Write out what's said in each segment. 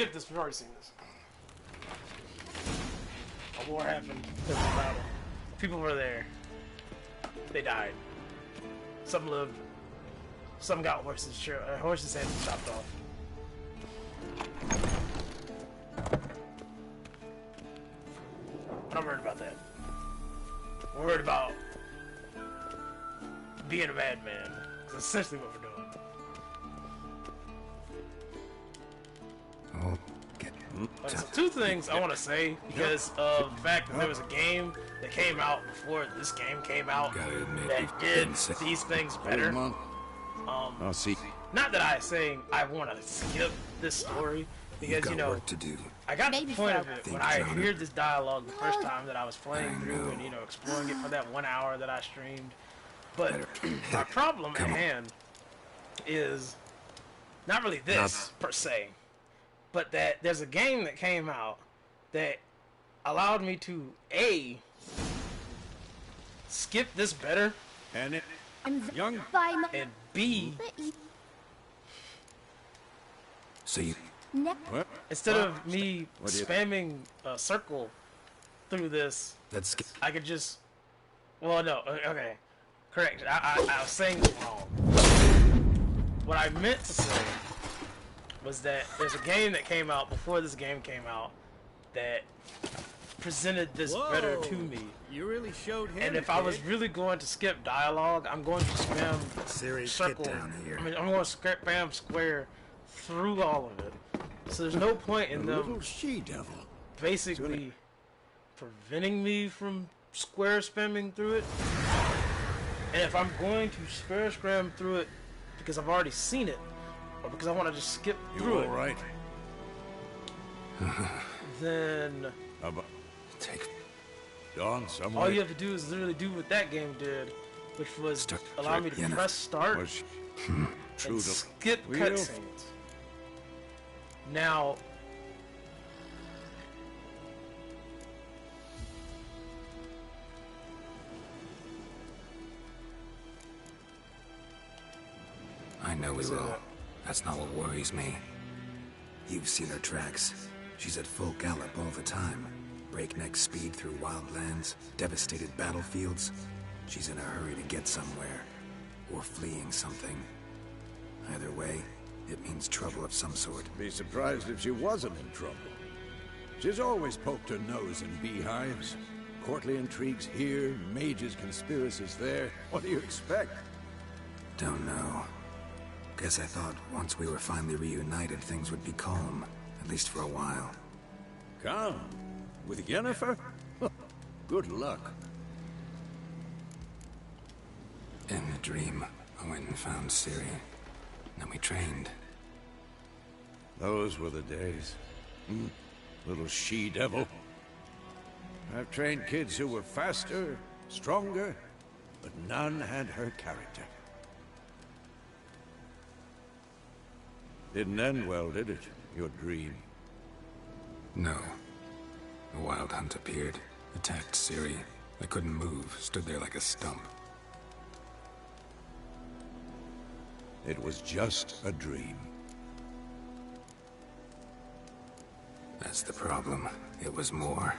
skip this. We've already seen this. A war happened. There was a battle. People were there. They died. Some lived. Some got horses' heads chopped off. I'm not worried about that. I'm worried about being a madman. That's essentially what we're doing. So two things I want to say because of the fact that there was a game that came out before this game came out that did these things better. I'll see. Not that I saying I want to skip this story because you know I got the point of it when I heard this dialogue the first time that I was playing through and exploring it for that 1 hour that I streamed. But my problem at hand is not really this per se. But that there's a game that came out that allowed me to A, skip this better, and B, so you what? Instead of me spamming a circle through this, I could just okay, correct. I was saying this wrong. What I meant to say was that there's a game that came out before this game came out that presented this better to me. You really showed him. And if I was really going to skip dialogue, I'm going to spam circle. I'm going to spam square through all of it. So there's no point in them basically preventing me from square spamming through it. And if I'm going to square spam through it because I've already seen it, or because I want to just skip through it. Right. Then all you have to do is literally do what that game did, which was allow me to press start and skip cutscenes. Now, I know we will. That's not what worries me. You've seen her tracks. She's at full gallop all the time. Breakneck speed through wild lands, devastated battlefields. She's in a hurry to get somewhere. Or fleeing something. Either way, it means trouble of some sort. Be surprised if she wasn't in trouble. She's always poked her nose in beehives. Courtly intrigues here, mages' conspiracies there. What do you expect? Don't know. Guess I thought once we were finally reunited, things would be calm. At least for a while. Calm? With Yennefer? Good luck. In the dream, I went and found Ciri. Then we trained. Those were the days. Little she-devil. I've trained kids who were faster, stronger, but none had her character. Didn't end well, did it? Your dream? No. A wild hunt appeared, attacked Ciri. I couldn't move, stood there like a stump. It was just a dream. That's the problem. It was more.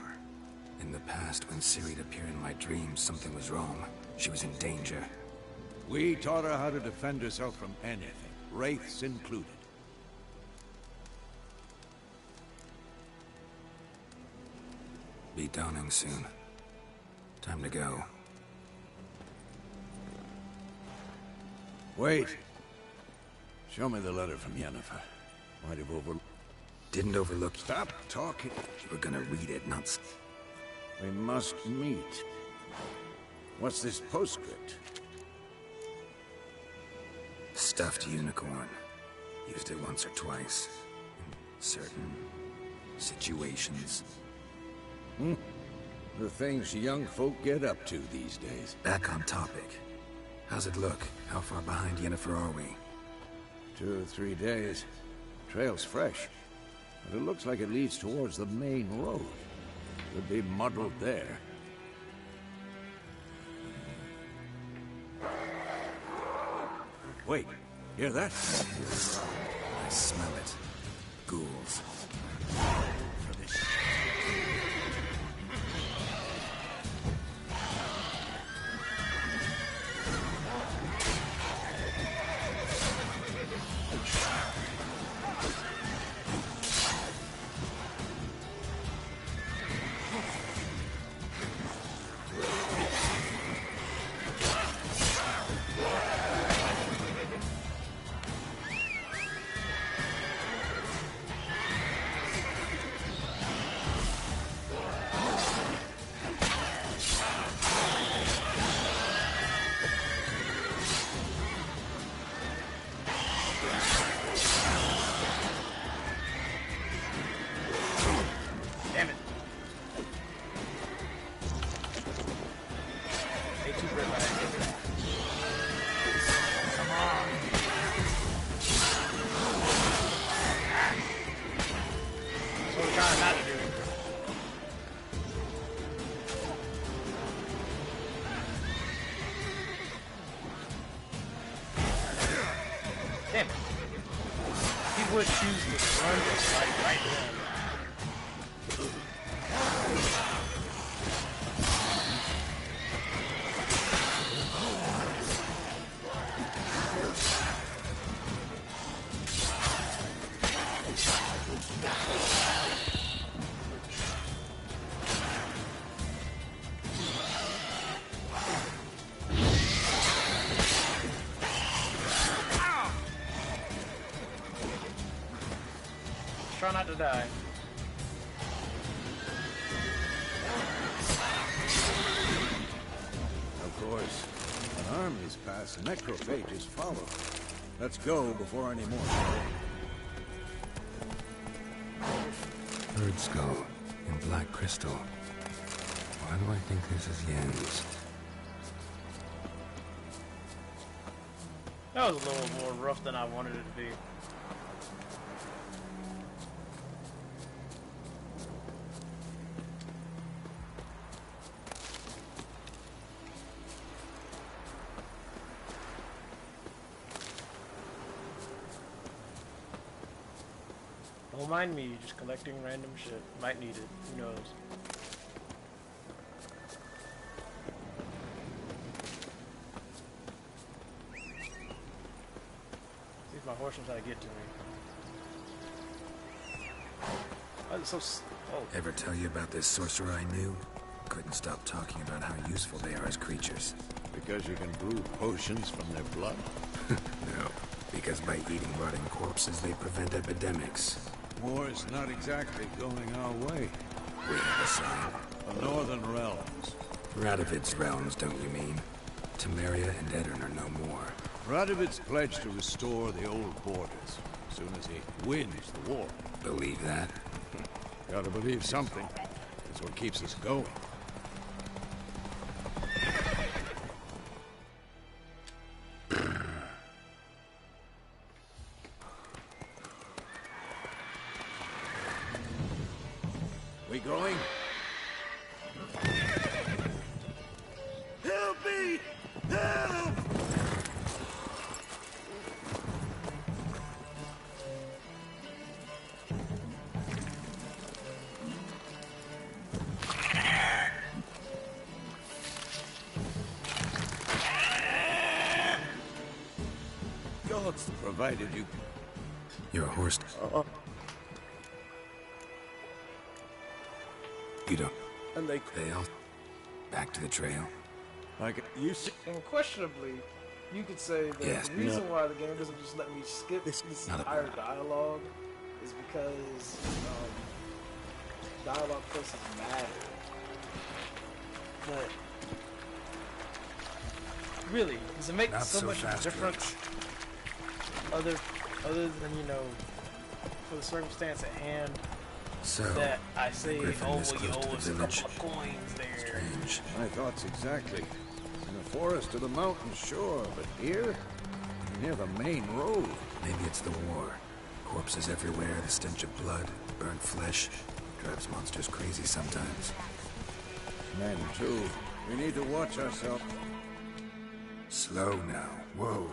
In the past, when Ciri'd appear in my dreams, something was wrong. She was in danger. We taught her how to defend herself from anything, wraiths included. Be dawning soon. Time to go. Wait. Show me the letter from Yennefer. Might have Didn't overlook. Stop talking. You were gonna read it, not. We must meet. What's this postscript? Stuffed unicorn. Used it once or twice. In certain situations. The things young folk get up to these days. Back on topic. How's it look? How far behind Yennefer are we? 2 or 3 days. Trail's fresh. But it looks like it leads towards the main road. Could be muddled there. Wait, hear that? I smell it. Ghouls. Damn it. He would choose to run this fight right then. Try not to die. Of course, when armies pass, necrophages follow. Let's go before any more. Bird skull in black crystal. Why do I think this is Yen's? That was a little more rough than I wanted it to be. Don't mind me, just collecting random shit. Might need it, who knows. See if my horse knows how to get to me. Why is it so oh. Ever tell you about this sorcerer I knew? Couldn't stop talking about how useful they are as creatures. Because you can brew potions from their blood? No, because by eating rotting corpses they prevent epidemics. War is not exactly going our way. We have a sign. The Northern Realms. Radovid's realms, don't you mean? Temeria and Aedirn are no more. Radovid's pledged to restore the old borders as soon as he wins the war. Believe that? Gotta believe something. That's what keeps us going. We going? Help me! Help! Gods provided you. You're a horse. You don't. And they Fail. Back to the trail. like you see. Unquestionably, you could say that Yes, the reason why the game doesn't just let me skip this Not a entire problem. dialogue is because dialogue places matter. But really, does it make Not so so much fast, difference other than, you know, for the circumstance at hand So, that I say, Griffin oh, this well, you close to owe the us a village. couple of coins there. strange. My thoughts exactly. In the forest or the mountain, sure, but here? Near the main road. Maybe it's the war. Corpses everywhere, the stench of blood, burnt flesh. Drives monsters crazy sometimes. Men, too. We need to watch ourselves. Slow now. Whoa.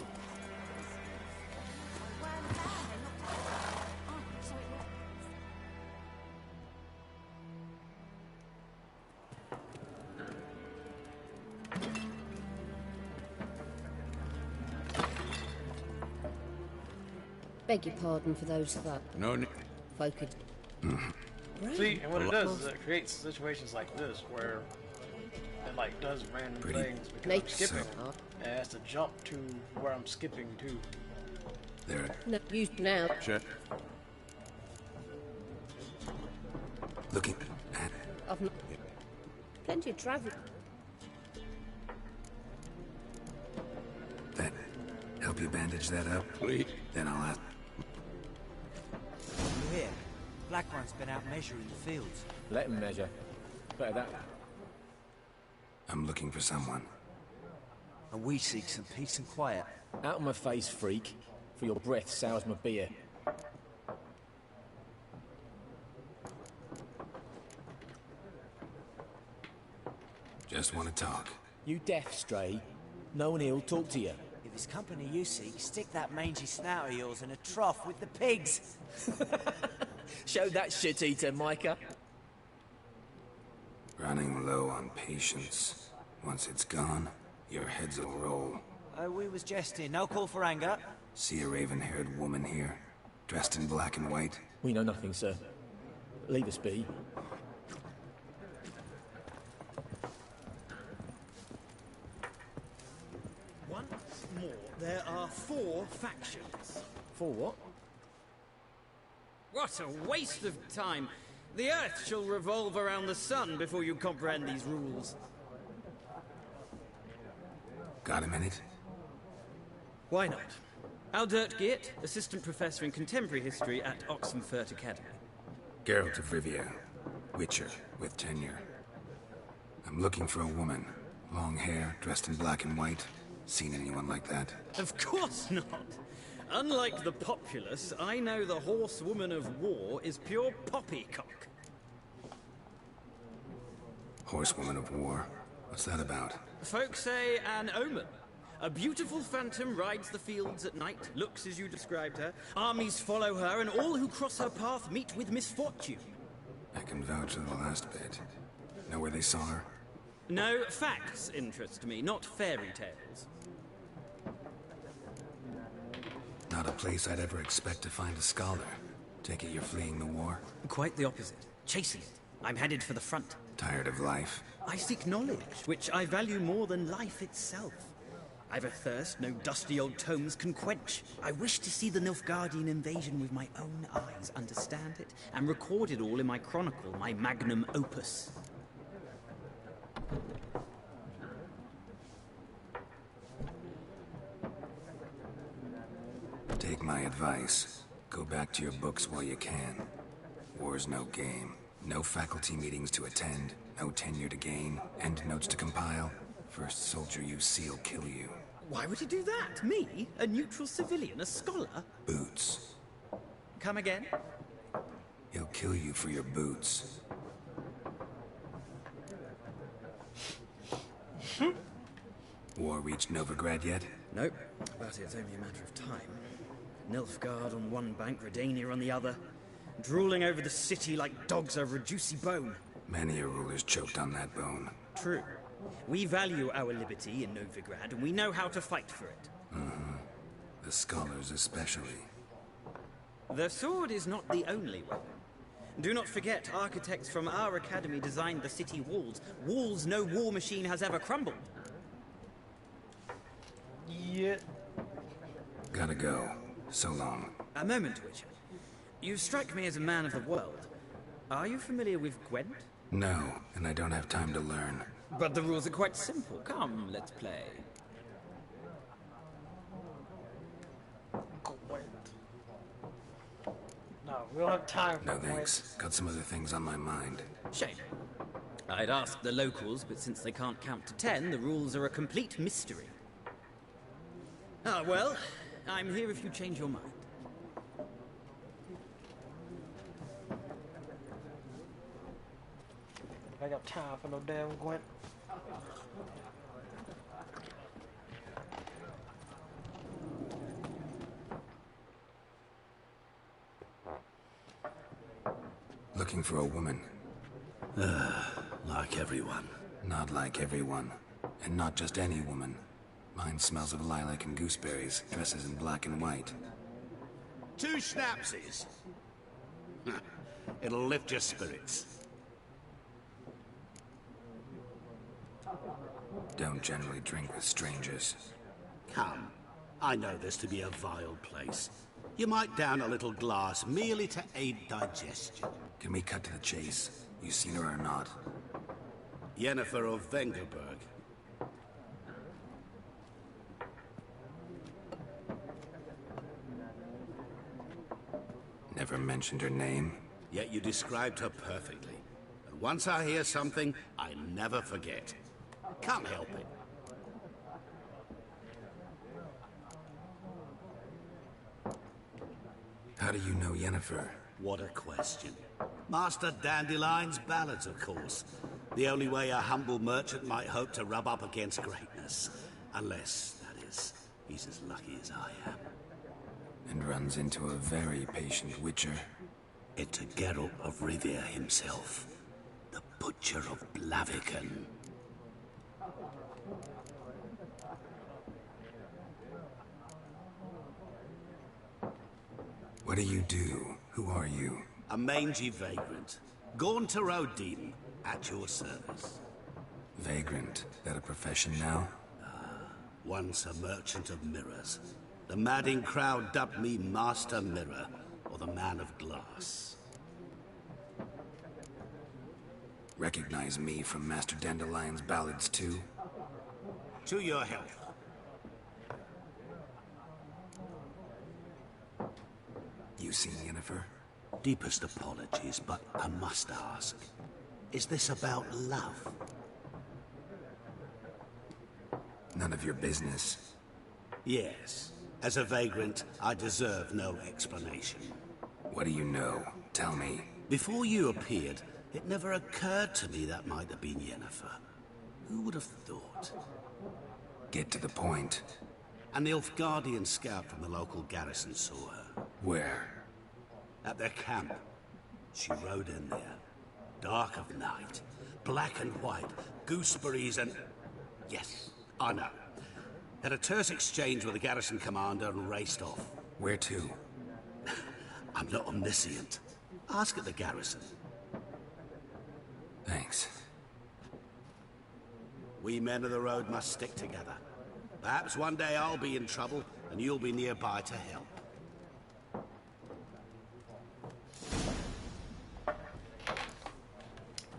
Beg your pardon for those that... No need. Folk it. See, and what it does is it creates situations like this where it like does random things because I'm skipping. It has to jump to where I'm skipping to. There. No use now. Check. Looking at... I've not... Plenty of traffic. That help you bandage that up? Please. Then I'll ask... You hear? Black One's been out measuring the fields. Let him measure. Better that. I'm looking for someone. And we seek some peace and quiet. Out of my face, freak. For your breath sours my beer. Just want to talk. You deaf, Stray? No one here'll talk to you. If it's company you seek, stick that mangy snout of yours in a trough with the pigs. Show that shit-eater, Micah. Running low on patience. Once it's gone, your heads will roll. Oh, we was jesting. No call for anger. See a raven-haired woman here, dressed in black and white? We know nothing, sir. Leave us be. Once more, there are 4 factions. For what? What a waste of time! The Earth shall revolve around the sun before you comprehend these rules. Got a minute? Why not? Aldert Geert, Assistant Professor in Contemporary History at Oxenfurt Academy. Geralt of Rivia, Witcher, with tenure. I'm looking for a woman. Long hair, dressed in black and white. Seen anyone like that? Of course not! Unlike the populace, I know the horsewoman of war is pure poppycock. Horsewoman of war? What's that about? Folk say an omen. A beautiful phantom rides the fields at night, looks as you described her. Armies follow her, and all who cross her path meet with misfortune. I can vouch for the last bit. Know where they saw her? No, facts interest me, not fairy tales. Not a place I'd ever expect to find a scholar. Take it you're fleeing the war? Quite the opposite. Chasing it. I'm headed for the front. Tired of life? I seek knowledge, which I value more than life itself. I've a thirst no dusty old tomes can quench. I wish to see the Nilfgaardian invasion with my own eyes, understand it, and record it all in my chronicle, my magnum opus. Take my advice. Go back to your books while you can. War's no game. No faculty meetings to attend, no tenure to gain, end notes to compile. First soldier you see'll kill you. Why would he do that? Me? A neutral civilian? A scholar? Boots. Come again? He'll kill you for your boots. War reached Novigrad yet? Nope, but it's only a matter of time. Nilfgaard on one bank, Redania on the other. Drooling over the city like dogs over a juicy bone. Many a ruler's choked on that bone. True. We value our liberty in Novigrad, and we know how to fight for it. Mm-hmm. The scholars especially. The sword is not the only weapon. Do not forget, architects from our academy designed the city walls. Walls no war machine has ever crumbled. Yeah. Gotta go. So long. A moment, Witcher. You strike me as a man of the world. Are you familiar with Gwent? No, and I don't have time to learn. But the rules are quite simple. Come, let's play. Gwent. No, we don't have time for No Gwent. thanks. Got some other things on my mind. Shame. I'd ask the locals, but since they can't count to 10, the rules are a complete mystery. Ah, well, I'm here if you change your mind. I got time for no damn Gwent. Looking for a woman. Like everyone. Not like everyone. And not just any woman. Mine smells of lilac and gooseberries, dresses in black and white. 2 schnapsies. It'll lift your spirits. Don't generally drink with strangers. Come. I know this to be a vile place. You might down a little glass merely to aid digestion. Can we cut to the chase? You seen her or not? Yennefer of Vengerberg. Never mentioned her name. Yet you described her perfectly. And once I hear something, I never forget. Can't help it. How do you know Yennefer? What a question. Master Dandelion's ballads, of course. The only way a humble merchant might hope to rub up against greatness. Unless, that is, he's as lucky as I am. And runs into a very patient witcher. It's Geralt of Rivia himself. The Butcher of Blaviken. What do you do? Who are you? A mangy vagrant. Gaunter O'Dean, at your service. Vagrant? That a profession now? Once a merchant of mirrors. The madding crowd dubbed me Master Mirror, or the Man of Glass. Recognize me from Master Dandelion's ballads too? To your health. You seen Yennefer? Deepest apologies, but I must ask. Is this about love? None of your business. Yes. As a vagrant, I deserve no explanation. What do you know? Tell me. Before you appeared, it never occurred to me that might have been Yennefer. Who would have thought? Get to the point. An Nilfgaardian scout from the local garrison saw her. Where? At their camp. She rode in there. Dark of night. Black and white. Gooseberries and... Yes, I know. Had a terse exchange with the garrison commander and raced off. Where to? I'm not omniscient. Ask at the garrison. Thanks. We men of the road must stick together. Perhaps one day I'll be in trouble and you'll be nearby to help.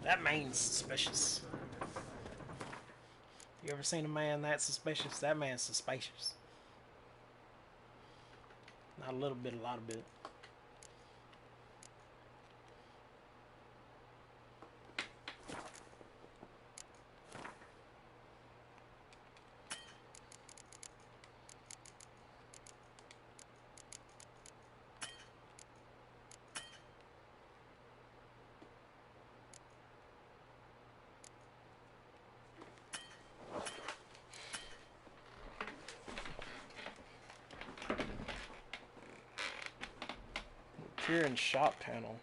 That man's suspicious. You ever seen a man that suspicious? That man's suspicious. Not a little bit, a lot of bit. Here in shop panel.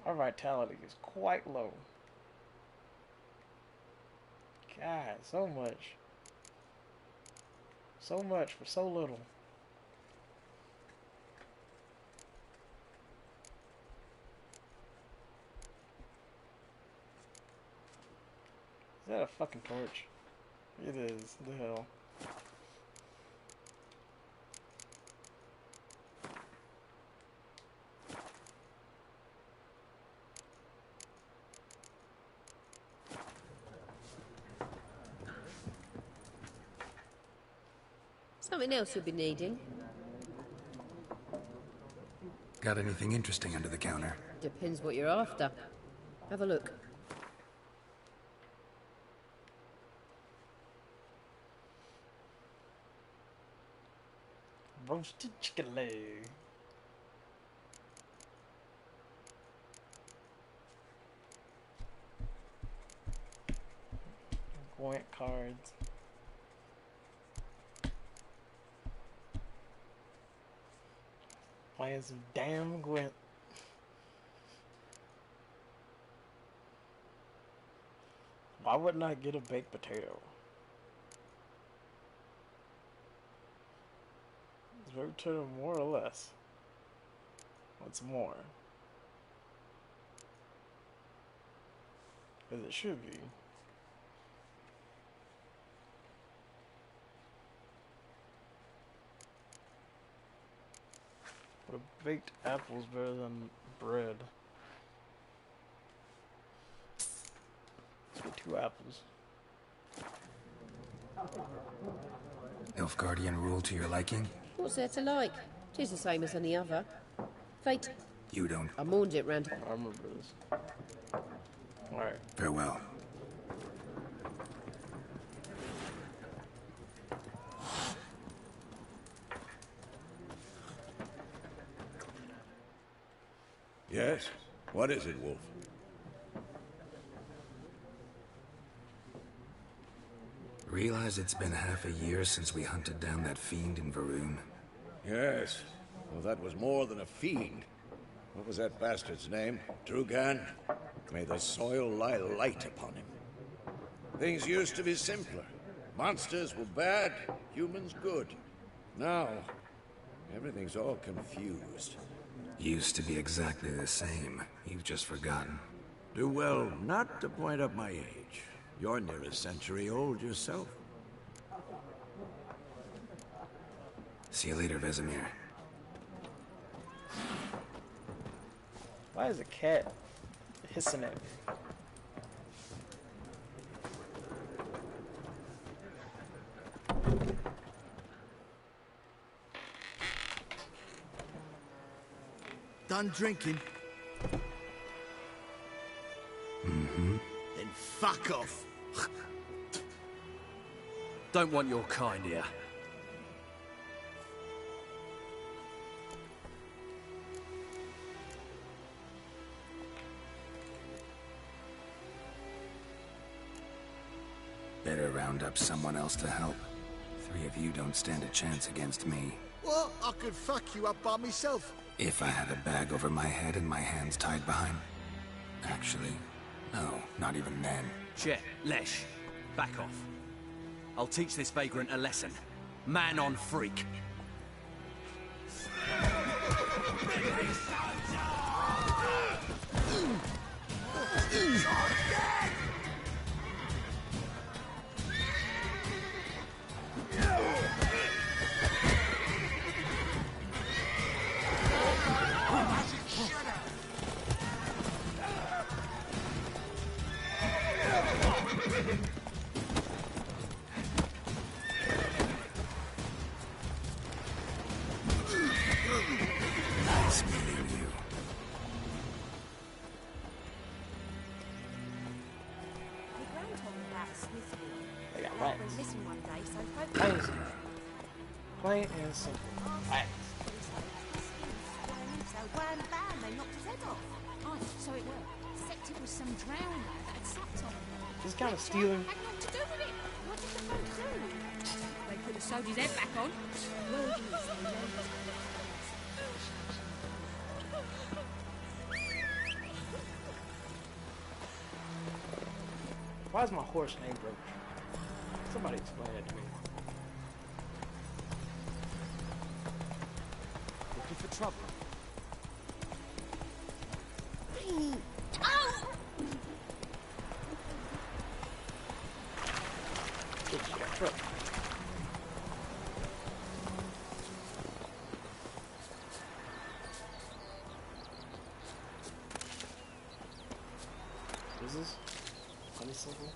Our vitality is quite low. God, so much. So much for so little. Is that a fucking torch? It is. The hell. Something else you'll be needing? Got anything interesting under the counter? Depends what you're after. Have a look. Roasted chicken leg. Gwent cards. Playing some damn Gwent. Why wouldn't I get a baked potato? Is baked potato more or less? What's more? As it should be. But a baked apple is better than bread. Let's get 2 apples. Nilfgaardian rule to your liking? What's there to like? Tis the same as any other. Fate. You don't. I mourned it round. I remember this. Alright. Farewell. Yes? What is it, Wolf? Realize it's been half a year since we hunted down that fiend in Varun. Yes. Well, that was more than a fiend. What was that bastard's name? Drugan? May the soil lie light upon him. Things used to be simpler. Monsters were bad, humans good. Now, everything's all confused. Used to be exactly the same. You've just forgotten. Do well not to point up my age. You're near a century old yourself. See you later, Vesemir. Why is a cat hissing at me? Done drinking? Mm-hmm. Then fuck off. Don't want your kind here. Better round up someone else to help. 3 of you don't stand a chance against me. Well, I could fuck you up by myself. If I had a bag over my head and my hands tied behind... Actually, no, not even then. Chet, Lesh, back off. I'll teach this vagrant a lesson. Man on freak. Nice meeting you. They got rats. Plain and simple. Rats. So wham bam, they knocked his head off. Oh, so it worked. Except it was some drowned lad that had slapped on him. Just kind of stealing. Had nothing to do with it. What did the folk do? They could have sewed his head back on. Word is, they know. Why is my horse named Roach? Somebody explain that to me. Looking for trouble? Good shit. What is this? Honeysuckle?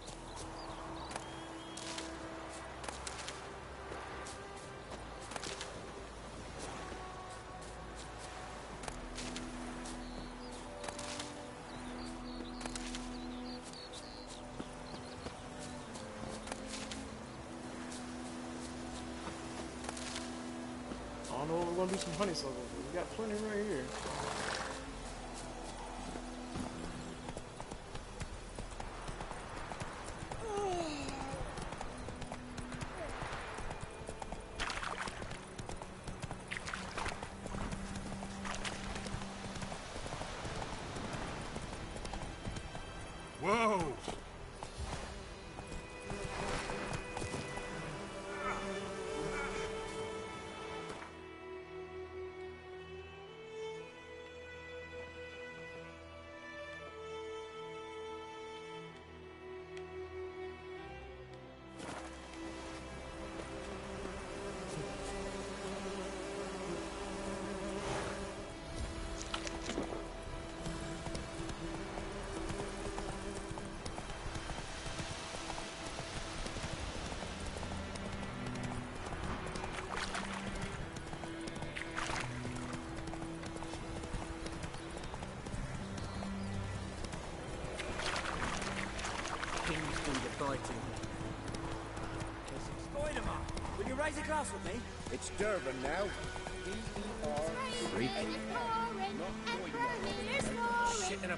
I don't know if we're gonna do some honeysuckle, but we got plenty right here. Whoa! fighting. Spider-Man, will you raise a glass with me? It's Durban now. Freak. Shit in a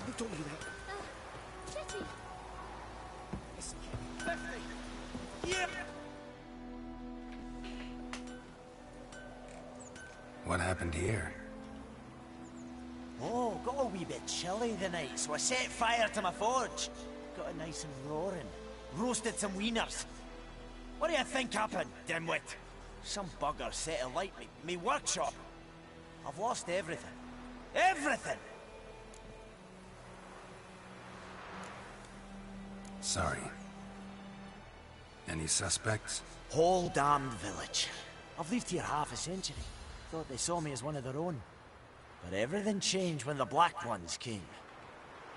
Who told you that? Jesse. Yeah. What happened here? Oh, got a wee bit chilly the night, so I set fire to my forge. Got it nice and roaring. Roasted some wieners. What do you think happened, dimwit? Some bugger set alight me workshop. I've lost everything. Everything! Sorry. Any suspects? Whole damned village. I've lived here half a century. Thought they saw me as one of their own. But everything changed when the Black Ones came.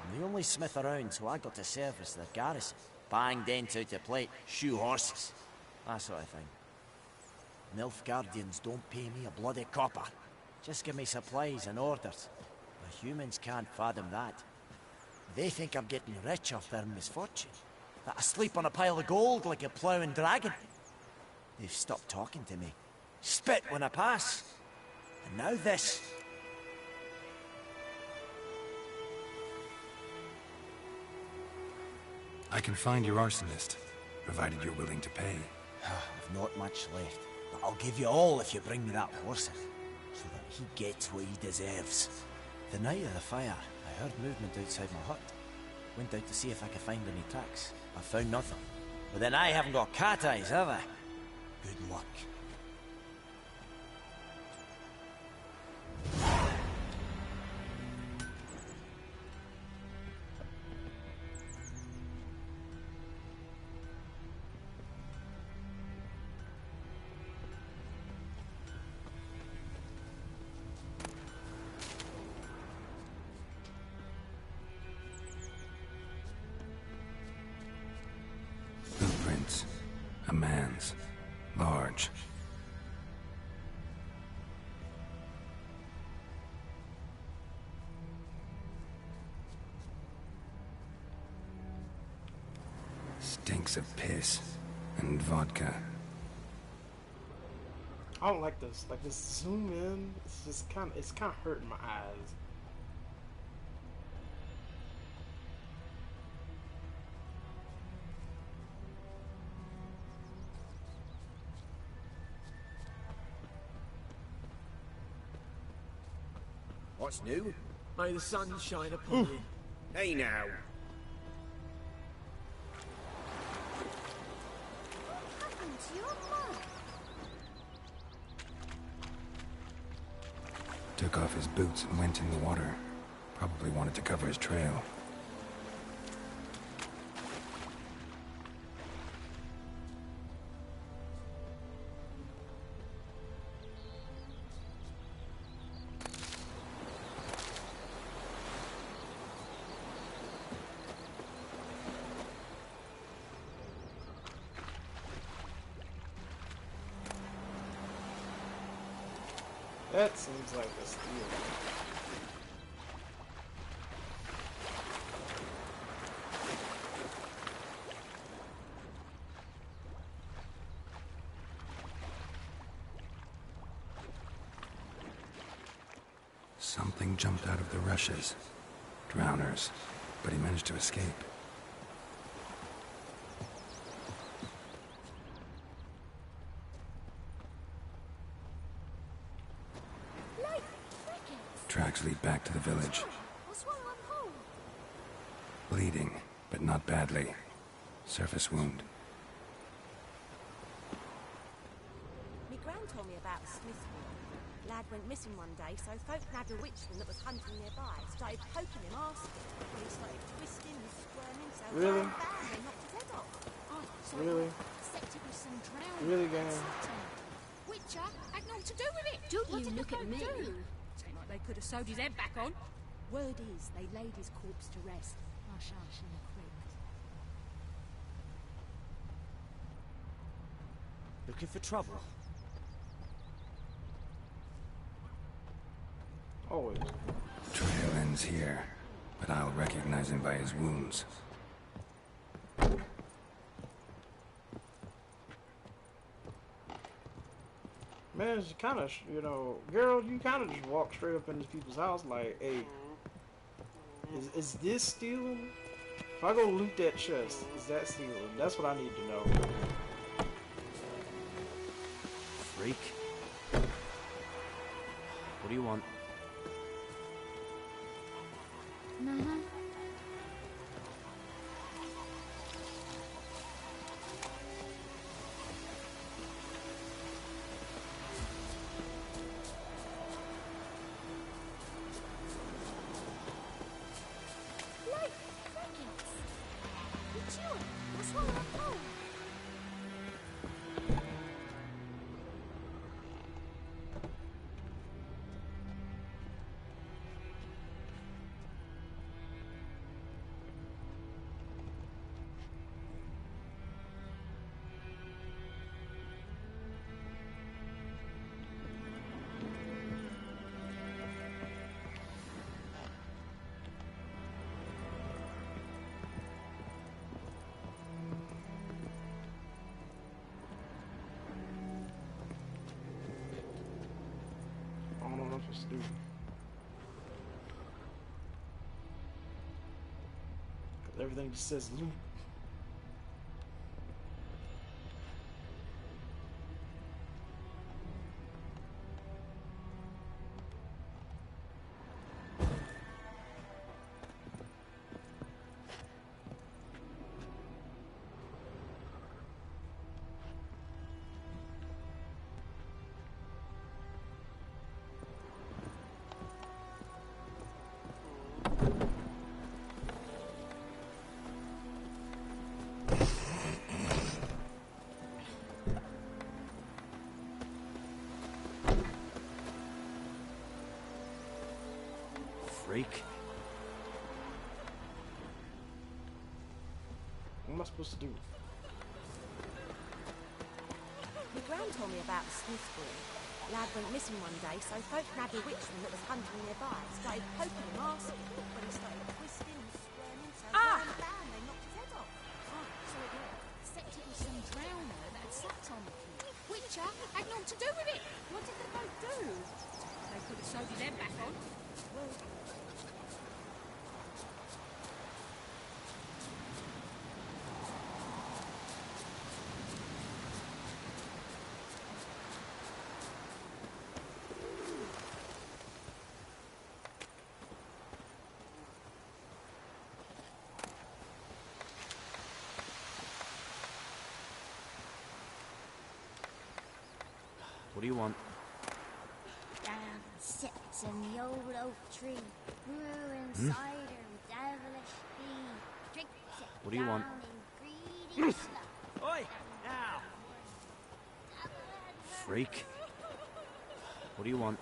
I'm the only smith around, so I got to service the garrison. Bang dents out of plate, shoe horses. That sort of thing. Nilfgaardians don't pay me a bloody copper. Just give me supplies and orders. The humans can't fathom that. They think I'm getting rich off their misfortune. That I sleep on a pile of gold like a ploughing dragon. They've stopped talking to me. Spit when I pass. And now this. I can find your arsonist, provided you're willing to pay. I've not much left, but I'll give you all if you bring me that horse in, so that he gets what he deserves. The night of the fire, I heard movement outside my hut. Went out to see if I could find any tracks. I found nothing. But then I haven't got cat eyes, have I? Good luck. Footprints. A man's. Large. Stinks of piss and vodka. I don't like this. Like this zoom in, it's kind of hurting my eyes. What's new? May the sun shine upon you. Hey now. What happened to your mug? Took off his boots and went in the water. Probably wanted to cover his trail. That seems like a steal. Something jumped out of the rushes. Drowners. But he managed to escape. Tracks lead back to the village. What's wrong on home? Bleeding, but not badly. Surface wound. told me about the Smith boy. Lad went missing one day, so folk nabbed a witchman that was hunting nearby. Started poking him, asking. He started twisting and squirming, so really? bang, they knocked his head off. Oh, so really? Except it was some drowning. Really, gang? Witcher had nothing to do with it. Don't What you did look the at folk me. do? Seemed like they could have sewed his head back on. Word is, they laid his corpse to rest. Hush, hush, in the crypt. Looking for trouble? Always. Trail ends here, but I'll recognize him by his wounds. Man, it's kind of, you know, girl, you kind of just walk straight up into people's house like, hey, is this stealing? If I go loot that chest, is that stealing? That's what I need to know. Freak. What do you want? What's wrong with that pole? I don't know what I'm supposed to do. Everything just says loot. Freak. What am I supposed to do? My gran told me about the Smith boy. Lad went missing one day, so folk nabbed a witchman that was hunting nearby. Started poking him, asking. When he started twisting and squirming, so bam, they knocked his head off. Oh, so it was. Except it was some drowner that had slept on the kid. Witcher had nothing to do with it. What did the folk do? They could have sewed his head back on. What do you want? Down sits in the old oak tree, brewing cider with devilish bee. Drinks it What do you want? down in greedy sloth. Oi! Now! Freak. What do you want?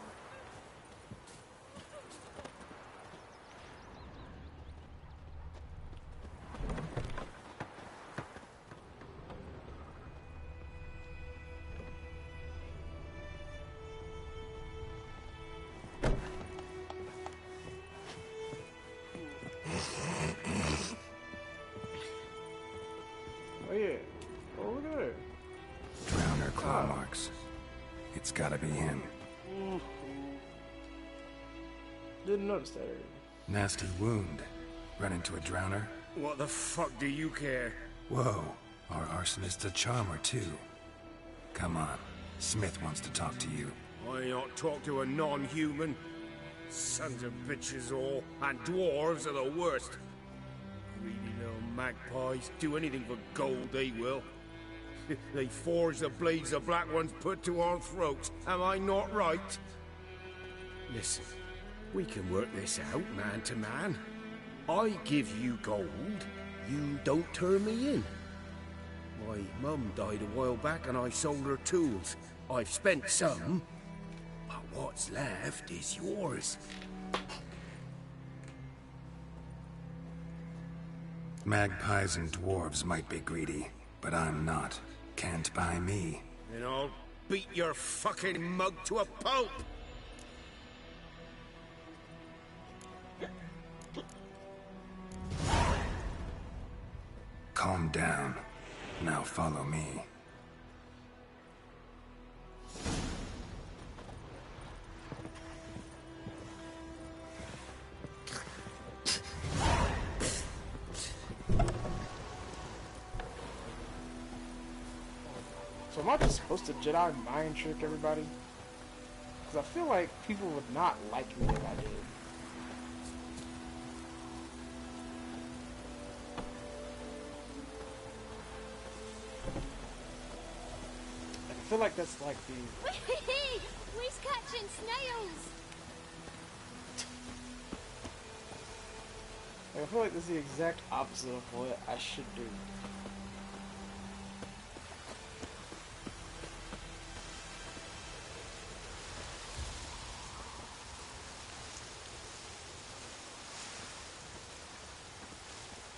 Oh yeah. Oh, look at that. Drowner claw marks. It's gotta be him. Didn't notice that area. Nasty wound. Run into a drowner? What the fuck do you care? Whoa. Our arsonist's a charmer, too. Come on. Smith wants to talk to you. I don't talk to a non-human. Sons of bitches all, and dwarves are the worst. Greedy little magpies. Do anything for gold, they will. They forge the blades the Black Ones put to our throats. Am I not right? Listen, we can work this out man to man. I give you gold, you don't turn me in. My mum died a while back and I sold her tools. I've spent some, but what's left is yours. Magpies and dwarves might be greedy, but I'm not. Can't buy me. Then I'll beat your fucking mug to a pulp! Calm down. Now follow me. So am I just supposed to Jedi mind trick everybody? Because I feel like people would not like me if I did. I feel like that's like the... We's catching snails! Like, I feel like this is the exact opposite of what I should do.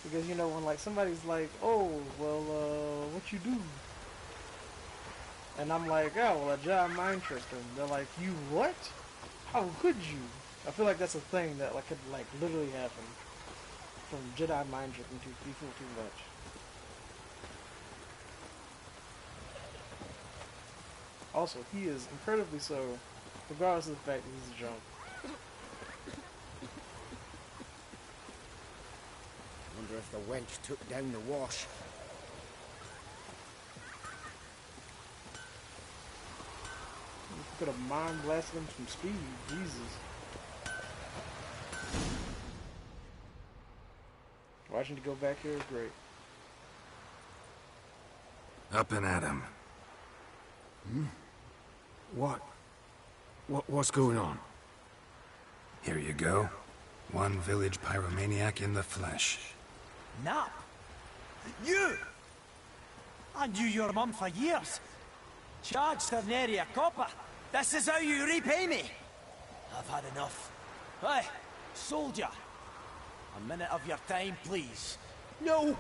Because, you know, when, like, somebody's like, oh, well, what you do? And I'm like, oh, well, a Jedi mind tricked them. They're like, you what? How could you? I feel like that's a thing that, like, could, like, literally happen. From Jedi mind tricking people too much. Also, he is incredibly so, regardless of the fact that he's a drunk. Wonder if the wench took down the wash. Could have mind blasted him from speed. Jesus. Watching to go back here is great. Up and at him. What's going on? Here you go. One village pyromaniac in the flesh. Nap? You! I knew your mum for years. Charged her nary a copper. This is how you repay me. I've had enough. Hey, soldier. A minute of your time, please. No!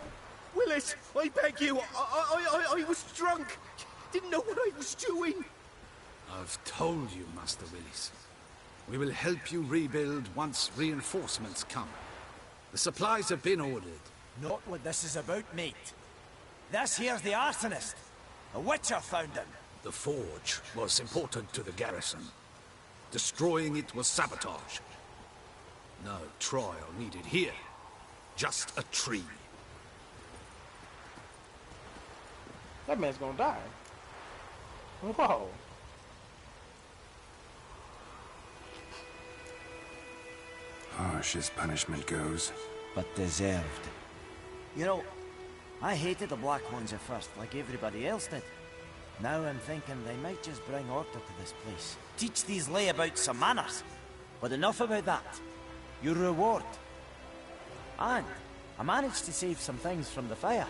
Willis, I beg you. I was drunk. Didn't know what I was doing. I've told you, Master Willis. We will help you rebuild once reinforcements come. The supplies have been ordered. Not what this is about, mate. This here's the arsonist. A witcher found him. The forge was important to the garrison. Destroying it was sabotage. No trial needed here. Just a tree. That man's gonna die. Whoa. Harsh as punishment goes. But deserved. You know, I hated the Black Ones at first, like everybody else did. Now I'm thinking they might just bring order to this place. Teach these layabouts some manners. But enough about that. Your reward. And I managed to save some things from the fire.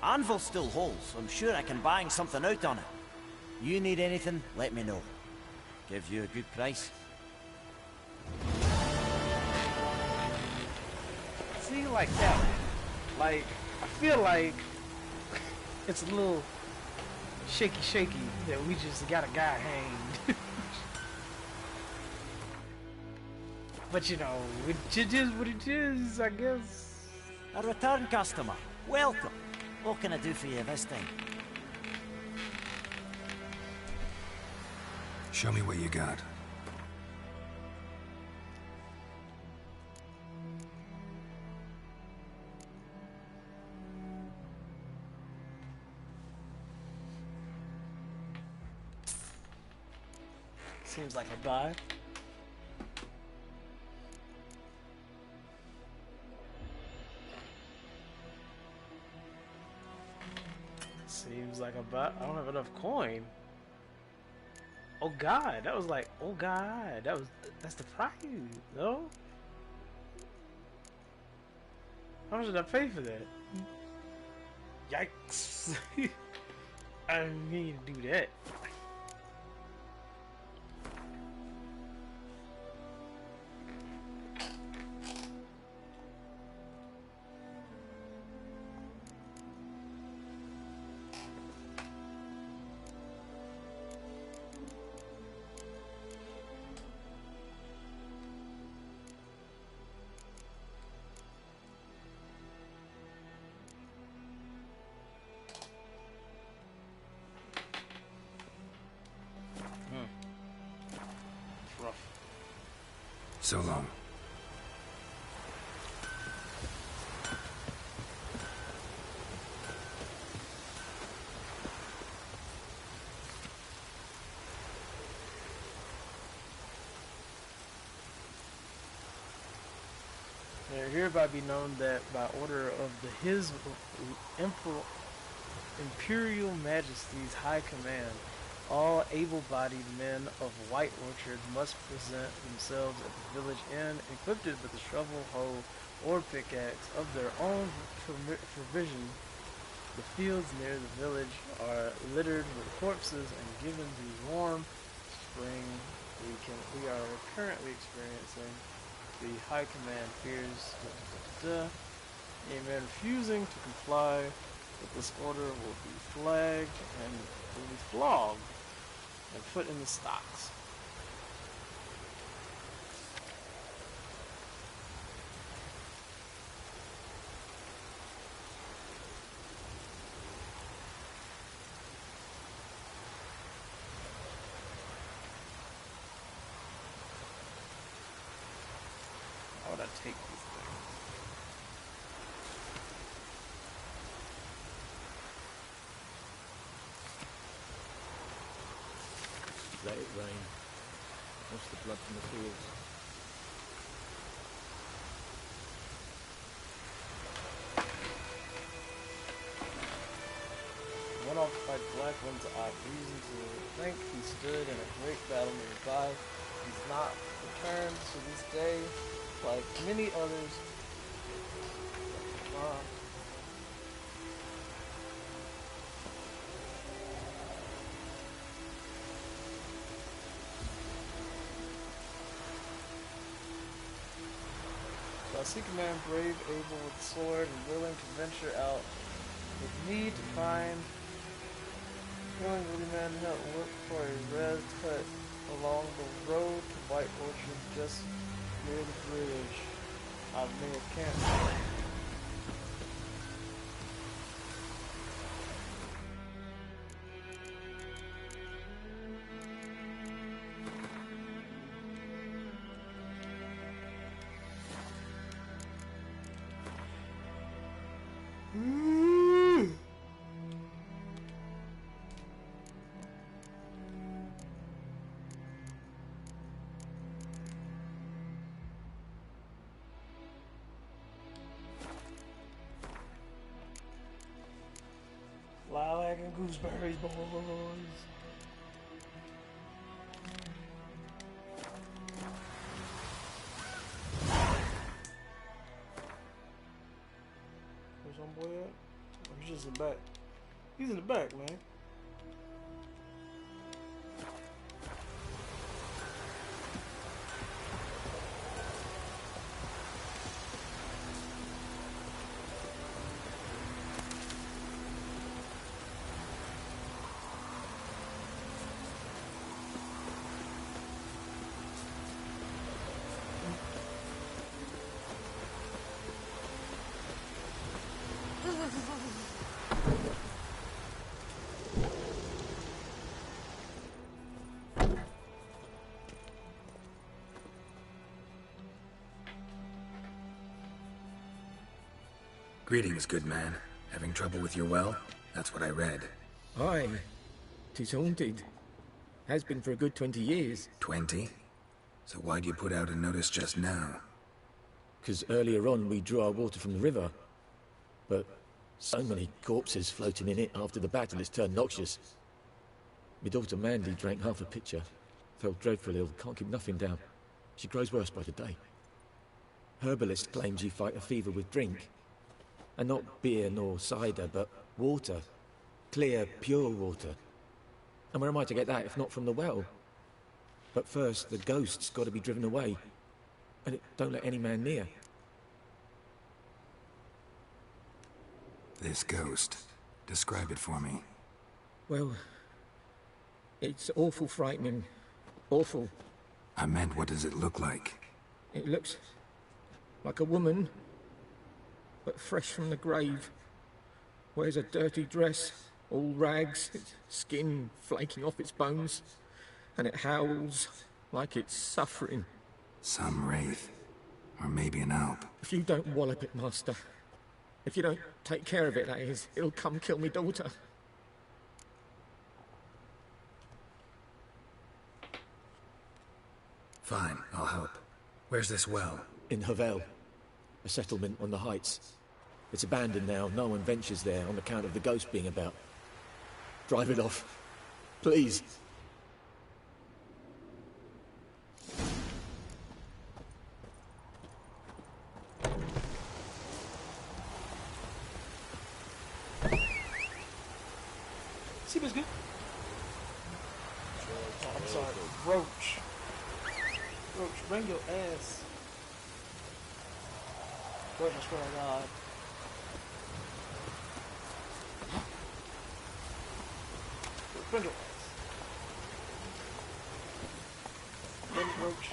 Anvil still holds, so I'm sure I can bang something out on it. You need anything, let me know. Give you a good price. See, like that. Like, I feel like it's a little shaky that we just got a guy hanged. But you know, it is what it is, I guess. A return customer. Welcome. What can I do for you this time? Show me what you got. Seems like a buy. Seems was like about, I don't have enough coin. Oh God, that was like, oh God, that's the price, no? How much did I pay for that? Yikes. I didn't mean to do that. So long. Hereby be known that by order of His Imperial Majesty's High Command, all able-bodied men of White Orchard must present themselves at the village inn, equipped with a shovel, hoe, or pickaxe of their own provision. The fields near the village are littered with corpses, and given the warm spring we are currently experiencing, the High Command fears a man refusing to comply with this order will be flogged and put in the stocks. How would I take these things? Let it rain. Wash the blood from the fields. Went off to fight the Black Ones. I have reason to think he stood in a great battle nearby. He's not returned to this day, like many others. I seek a man brave, able with sword, and willing to venture out with me to find. Willing will the man help look for a rest hut along the road to White Orchard, just near the bridge. I've made a camp. Lilac and gooseberries, boys. Where's some boy at? Oh, he's just in the back. He's in the back, man. Greetings, good man. Having trouble with your well? That's what I read. Aye. 'Tis haunted. Has been for a good 20 years. 20? So why'd you put out a notice just now? 'Cause earlier on we drew our water from the river. But So many corpses floating in it after the battle it's turned noxious. My daughter Mandy drank half a pitcher. Fell dreadfully ill, can't keep nothing down. She grows worse by the day. Herbalist claims you fight a fever with drink. And not beer nor cider, but water. Clear, pure water. And where am I to get that if not from the well? But first, the ghost's got to be driven away. And it don't let any man near. This ghost. Describe it for me. Well, it's awful frightening. Awful. I meant, what does it look like? It looks like a woman, but fresh from the grave. Wears a dirty dress, all rags, its skin flaking off its bones, and it howls like it's suffering. Some wraith. Or maybe an alp. If you don't wallop it, Master, if you don't take care of it, that is, it'll come kill me daughter. Fine, I'll help. Where's this well? In Havel, a settlement on the heights. It's abandoned now, no one ventures there on account of the ghost being about. Drive it off, please. Seems good. Oh, I'm sorry, Roach. Roach, bring your ass. Roach, I swear to God. Bring your ass. Bring it, Roach.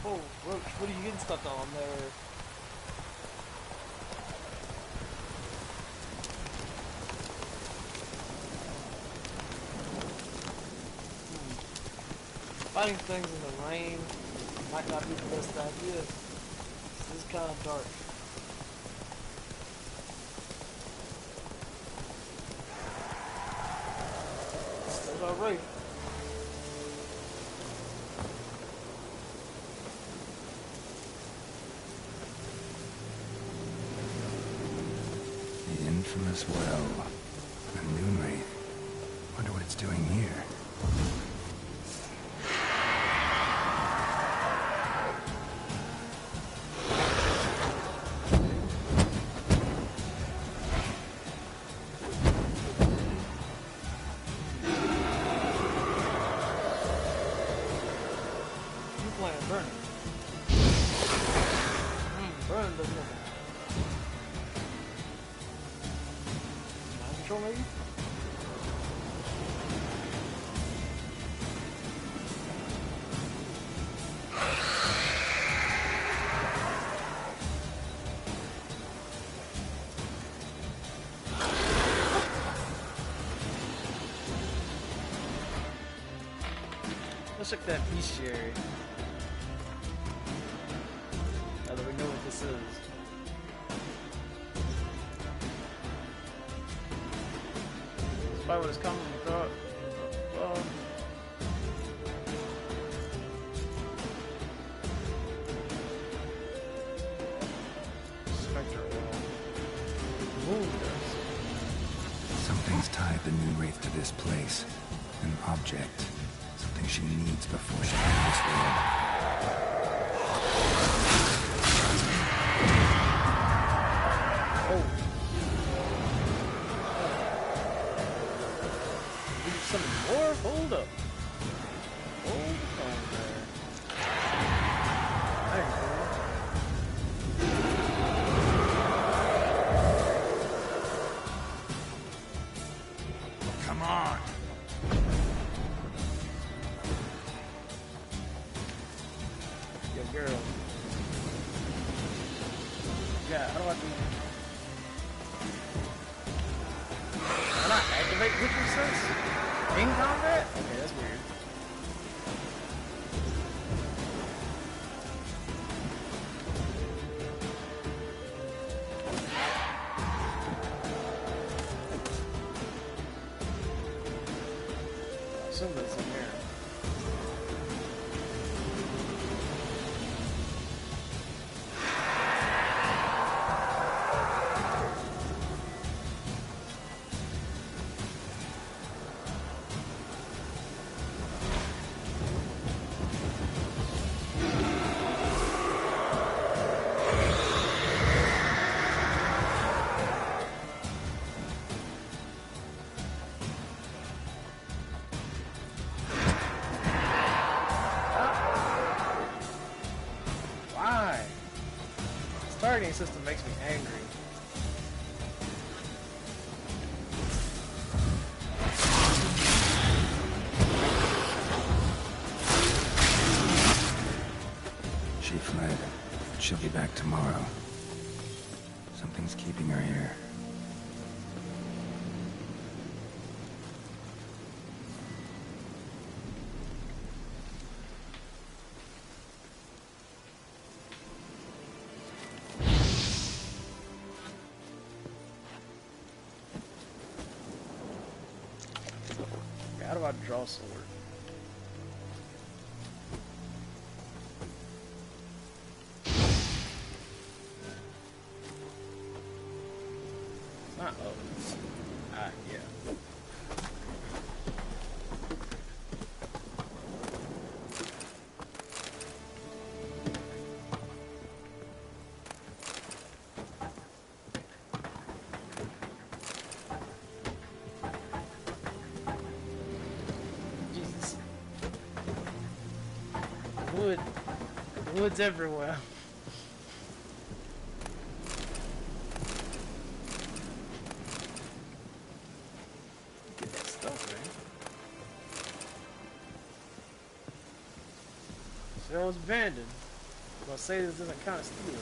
Oh, Roach, what are you getting stuck on there? Fighting things in the rain might not be the best idea. This is kind of dark. There's our wraith. The infamous well. A moon wraith. Wonder what it's doing here. Let's check that bestiary. Now that we know what this is. Despite what is coming, we thought. Spectre wall. Something's tied the new wraith to this place. An object. Something she needs before she can this world. Oh. We need something more? Hold up. Hold on there. There you go. Come on. Girl. Yeah, how do I do that? Can I activate Witcher Sense? In combat? Okay, that's weird. I assume that's in here. targeting system makes me angry. She fled. She'll be back tomorrow. Something's keeping her here. How do I draw sword? It's not oh. Ah, yeah. Wood's everywhere. Get that stuff, man. So it was abandoned. I'm gonna say this doesn't count as stealing.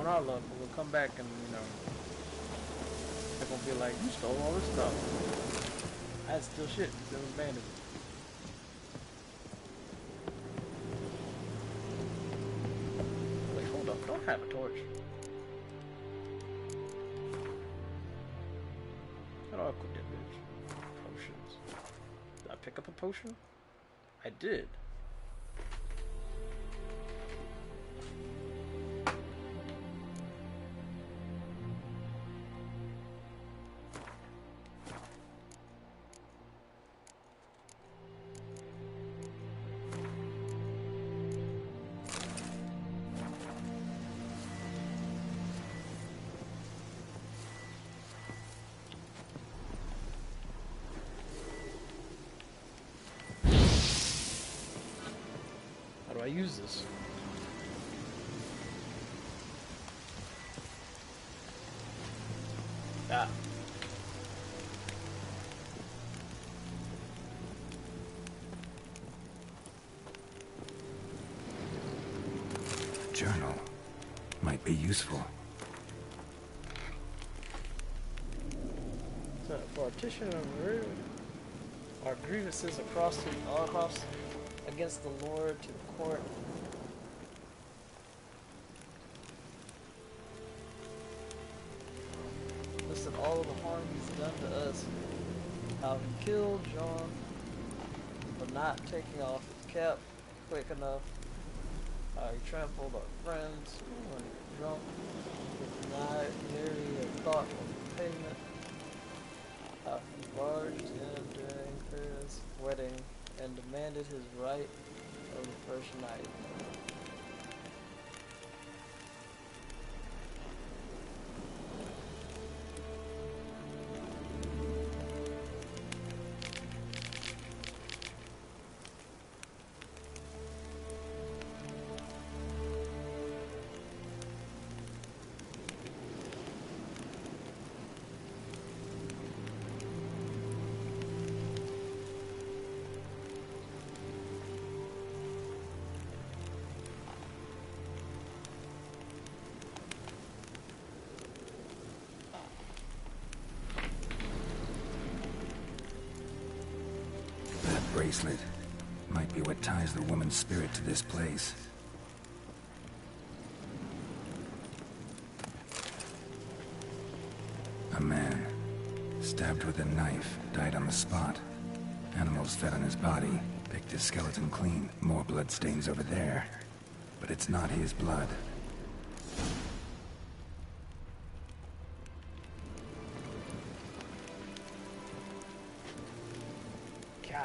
Our luck, but we'll come back and, you know, they're gonna be like, you stole all this stuff. That's still shit, still abandoned. Wait, hold up, don't have a torch. How do I equip that bitch? Potions. Did I pick up a potion? I did. How do I use this? Ah. Journal. Might be useful. So, partition of room. Our grievances all across against the Lord to the court. Listed all of the harm he's done to us. How he killed John for not taking off his cap quick enough. How he trampled our friends when he was drunk. He denied nearly a thought of payment. How he barged in during his wedding and demanded his right of the first night. Bracelet might be what ties the woman's spirit to this place. A man, stabbed with a knife, died on the spot. Animals fed on his body, picked his skeleton clean. More blood stains over there. But it's not his blood.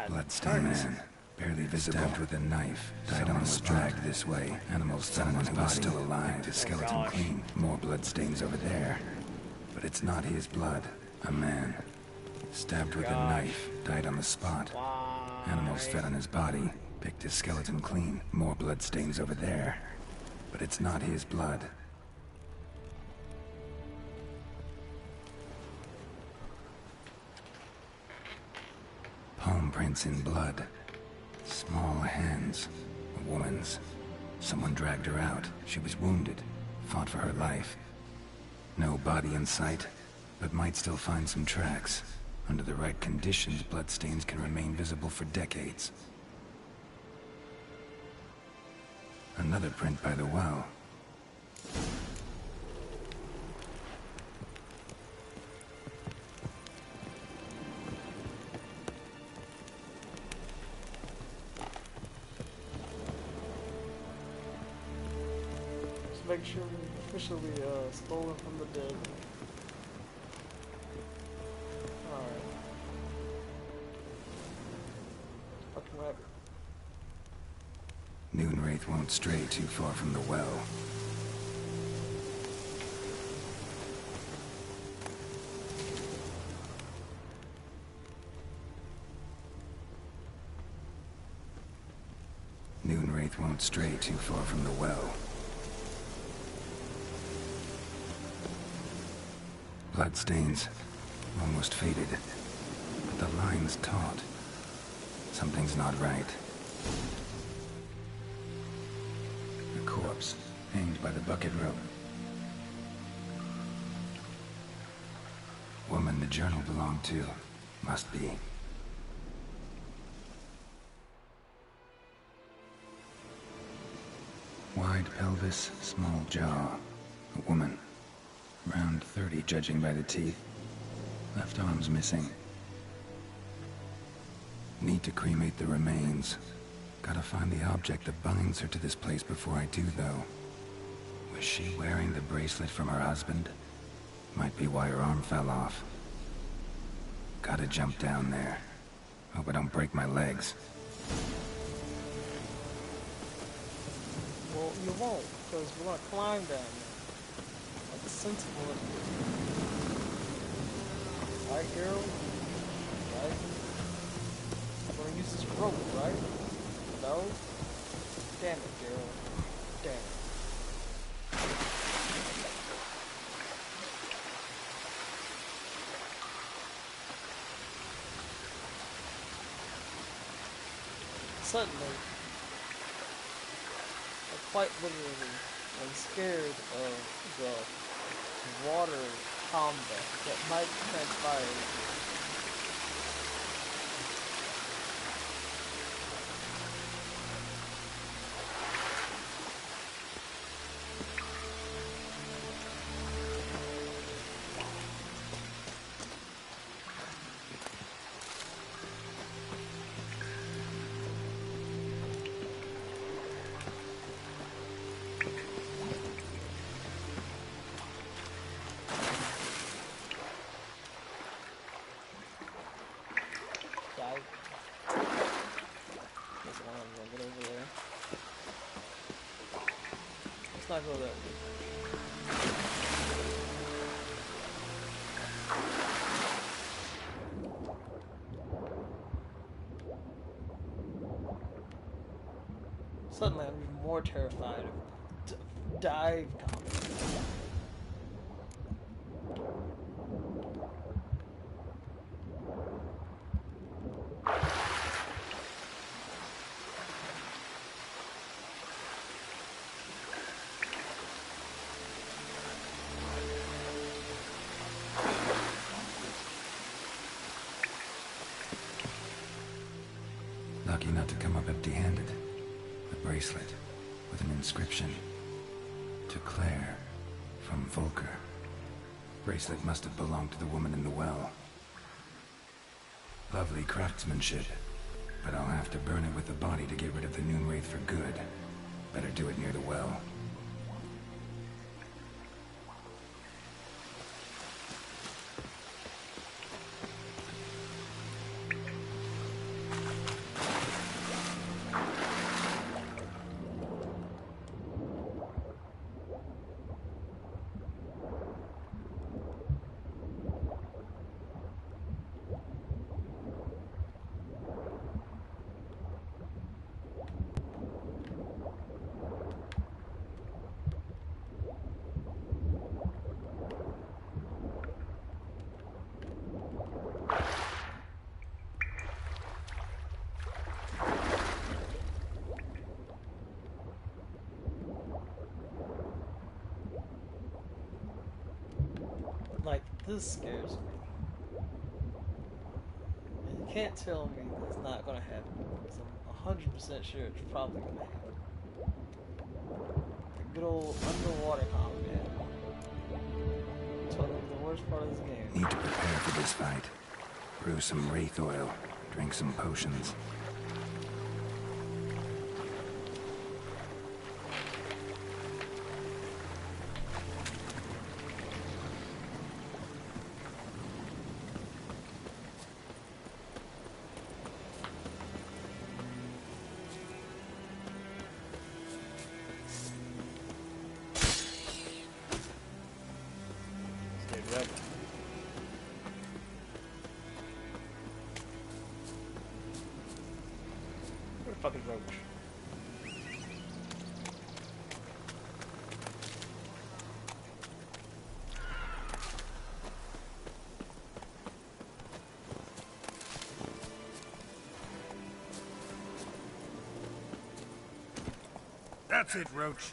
Bloodstained man, barely visible. Stabbed with a knife, died on the spot. Dragged this way. Animals fed on his body, still alive. His skeleton clean. More bloodstains over there. But it's not his blood. A man. Stabbed with a knife, died on the spot. Animals fed on his body, picked his skeleton clean. More blood stains over there. But it's not his blood. Palm prints in blood. Small hands. A woman's. Someone dragged her out. She was wounded. Fought for her life. No body in sight, but might still find some tracks. Under the right conditions, bloodstains can remain visible for decades. Another print by the well. Make sure we officially stolen from the dead. Alright. Fucking rabbit. Noonwraith won't stray too far from the well. Noonwraith won't stray too far from the well. Bloodstains, almost faded, but the line's taut. Something's not right. A corpse, hanged by the bucket rope. Woman the journal belonged to, must be. Wide pelvis, small jaw. A woman. Around 30, judging by the teeth. Left arm's missing. Need to cremate the remains. Gotta find the object that binds her to this place before I do, though. Was she wearing the bracelet from her husband? Might be why her arm fell off. Gotta jump down there. Hope I don't break my legs. Well, you won't, because we're gonna climb down there. Like a sensible. Right, girl? Right? We're gonna use this rope, right? No? Damn it, girl. Damn it. Suddenly, I quite literally am scared of the water combat that might transpire. Let's not go that way. Suddenly I'm even more terrified of dive combat. Lucky not to come up empty-handed. A bracelet with an inscription. To Claire, from Volker. Bracelet must have belonged to the woman in the well. Lovely craftsmanship, but I'll have to burn it with the body to get rid of the Noonwraith for good. Better do it near the well. This scares me. And you can't tell me that it's not gonna happen. Because I'm 100% sure it's probably gonna happen. The good old underwater combat. Totally the worst part of this game. Need to prepare for this fight. Brew some wraith oil. Drink some potions. Fucking roach. That's it, Roach.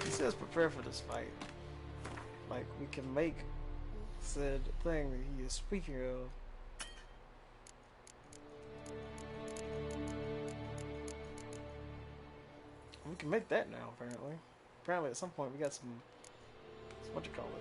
Says prepare for this fight. Like, we can make said thing that he is speaking of. We can make that now, apparently. Apparently at some point we got some, what you call it?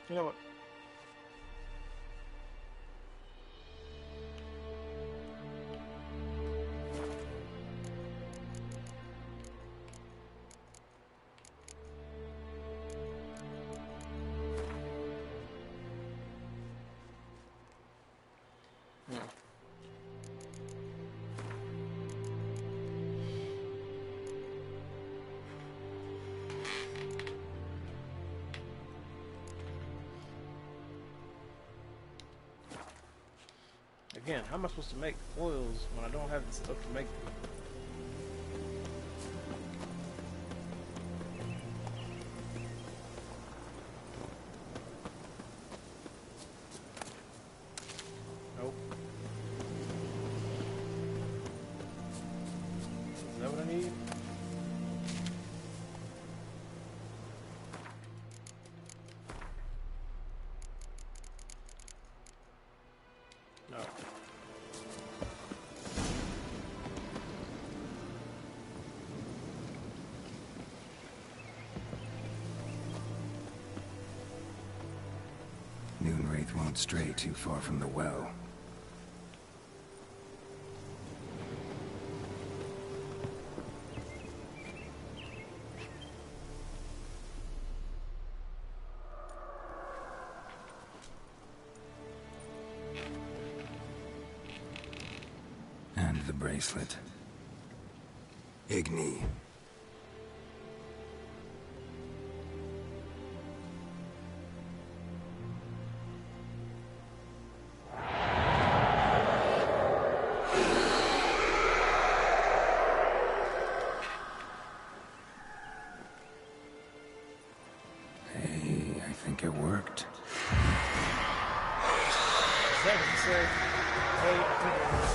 You know what? Yeah. Again, how am I supposed to make oils when I don't have the stuff to make them? Nope. Is that what I need? No. Moonwraith won't stray too far from the well. And the bracelet. Igni. Hey, I think it worked. Is that what you said? Hey, I think it worked.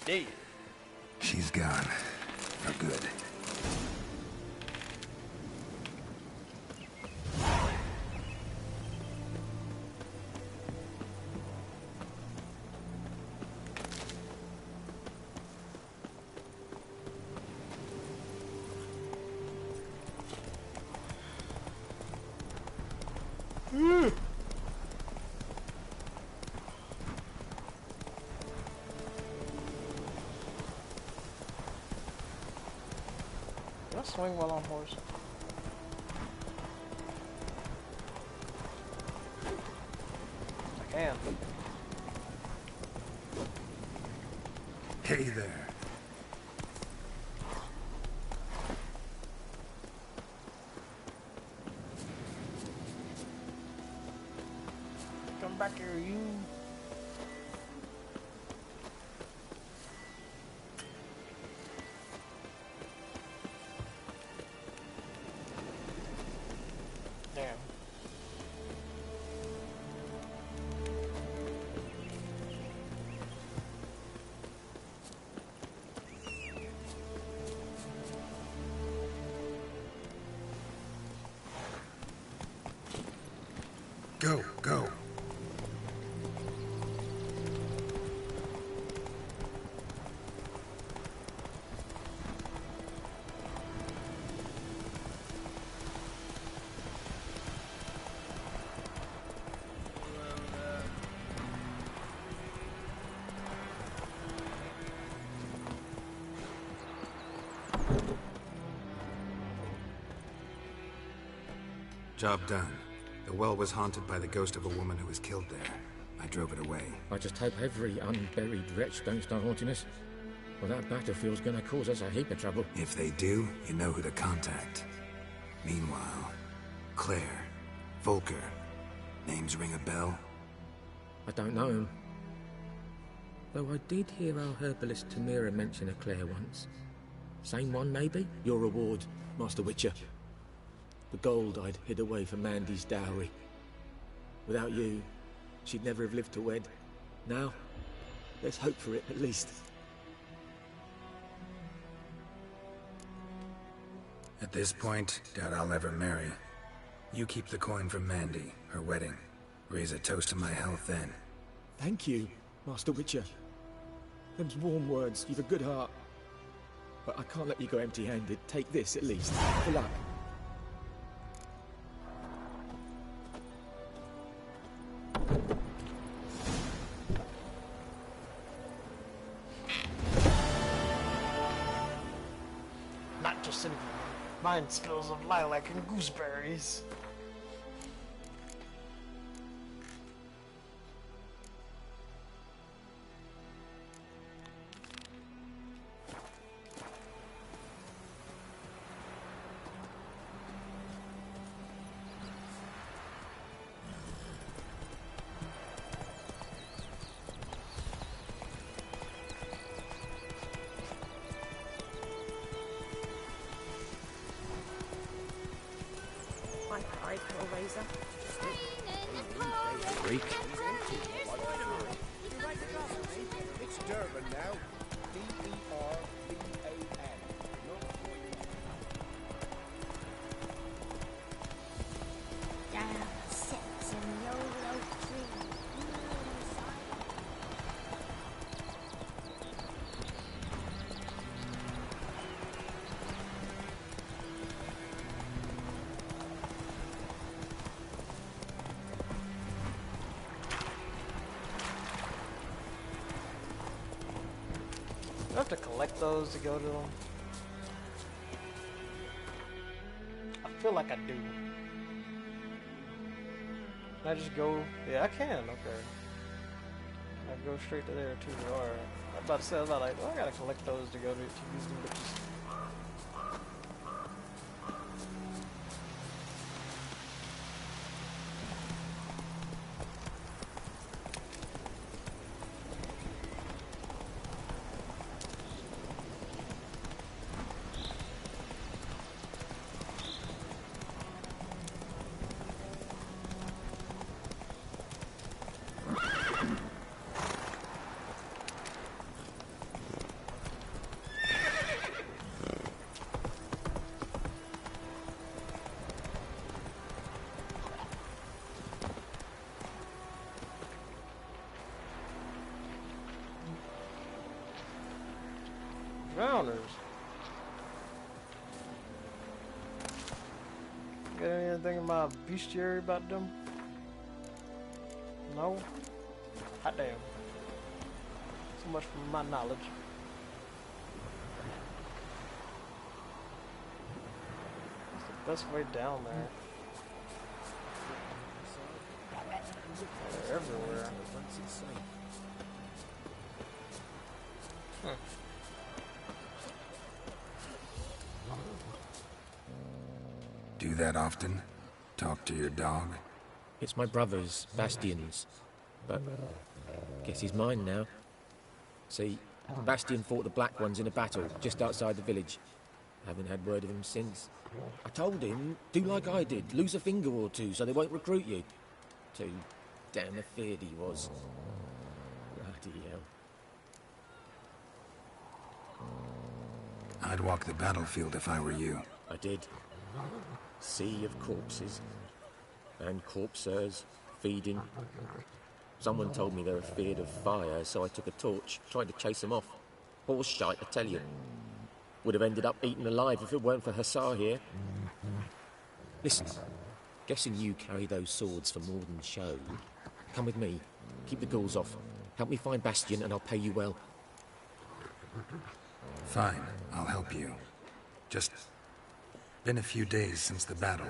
dead. She's gone. For good. Can I swing while on horse? I can. Hey there. Come back here, you. Damn. Go, go. Job done. The well was haunted by the ghost of a woman who was killed there. I drove it away. I just hope every unburied wretch don't start haunting us. Well, that battlefield's gonna cause us a heap of trouble. If they do, you know who to contact. Meanwhile, Claire, Volker, names ring a bell? I don't know him. Though I did hear our herbalist Tamira mention a Claire once. Same one, maybe? Your reward, Master Witcher. The gold I'd hid away for Mandy's dowry. Without you, she'd never have lived to wed. Now, let's hope for it, at least. At this point, doubt I'll ever marry. You keep the coin from Mandy, her wedding. Raise a toast to my health then. Thank you, Master Witcher. Them's warm words, you've a good heart. But I can't let you go empty-handed. Take this, at least. For luck. Not just anything. Mine smells of lilac and gooseberries. Freak. It's Durban now. D-E-R-B-A-N. Down sits in the old oak tree. Do I have to collect those to go to them? I feel like I do. Can I just go? Yeah, I can. Okay. I go straight to there too. Or I was about to say, I was like, oh, I gotta collect those to go to use them bitches. Drowners. Got anything in my bestiary about them? No? Hot damn. So much for my knowledge. What's the best way down there? They're everywhere. Do that often? Talk to your dog? It's my brother's, Bastian's. But guess he's mine now. See, Bastian fought the Black Ones in a battle just outside the village. Haven't had word of him since. I told him, do like I did, lose a finger or two so they won't recruit you. Too damn afeard he was. Bloody hell. I'd walk the battlefield if I were you. I did. Sea of corpses. And corpsers, feeding. Someone told me they were feared of fire, so I took a torch, tried to chase them off. Horse shite, I tell you. Would have ended up eaten alive if it weren't for Hussar here. Listen, guessing you carry those swords for more than show. Come with me. Keep the ghouls off. Help me find Bastian and I'll pay you well. Fine, I'll help you. Just been a few days since the battle.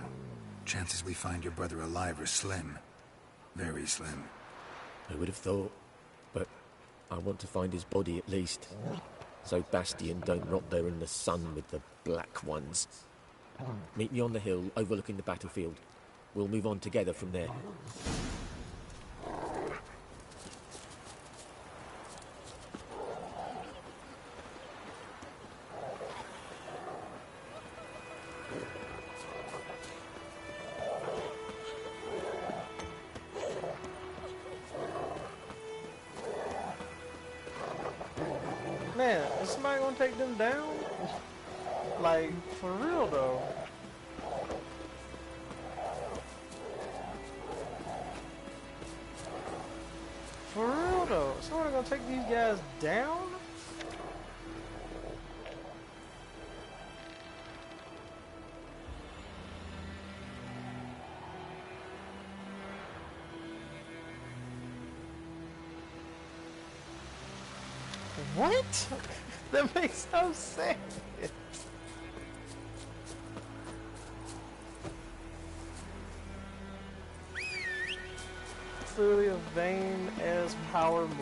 Chances we find your brother alive are slim. Very slim. I would have thought, but I want to find his body at least. So Bastian don't rot there in the sun with the Black Ones. Meet me on the hill overlooking the battlefield. We'll move on together from there. Man, is somebody gonna take them down? Like, for real though. For real though. Somebody gonna take these guys down? What? That makes no sense. Clearly a vain ass power move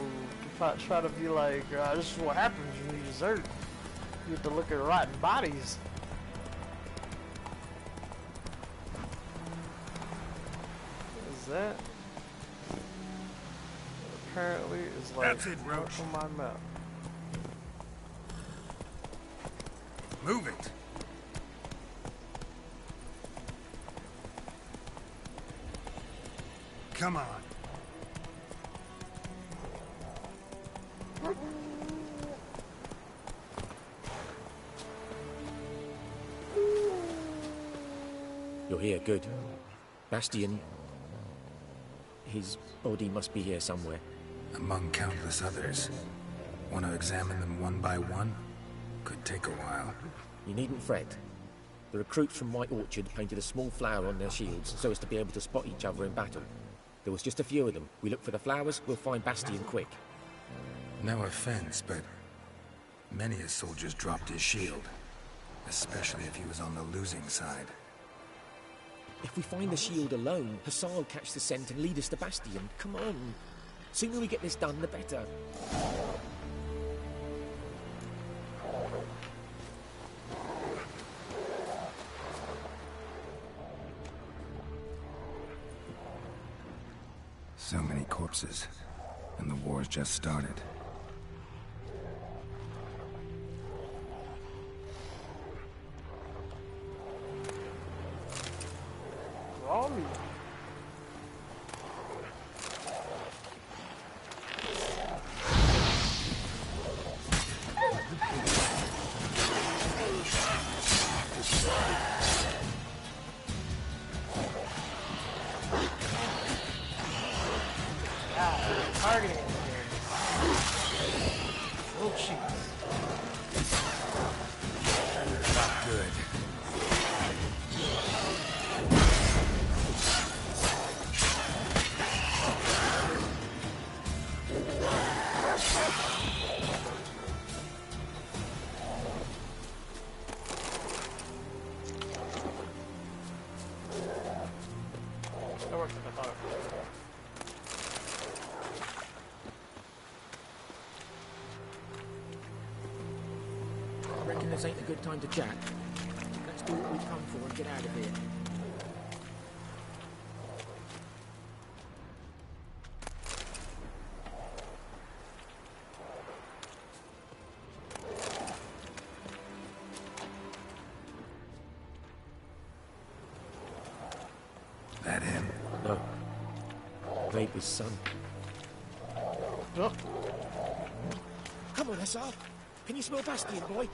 to try to be like, this is what happens when you desert. You have to look at rotten bodies. What is that? Apparently it's like That's it, Roach. on my map. Move it. Come on. You're here, good. Bastian... his body must be here somewhere. Among countless others. Want to examine them one by one? Could take a while. You needn't fret. The recruits from White Orchard painted a small flower on their shields so as to be able to spot each other in battle. There was just a few of them. We look for the flowers, we'll find Bastian quick. No offense, but many a soldier's dropped his shield. Especially if he was on the losing side. If we find the shield alone, Hussar will catch the scent and lead us to Bastian. Come on. Sooner we get this done, the better. So many corpses, and the war's just started. Raleigh. Targeting. Oh, jeez. Reckon this ain't a good time to chat? Let's do what we've come for and get out of here. That him? No. Vader's son. Oh. Come on, Hussar. Can you smell Bastion, boy?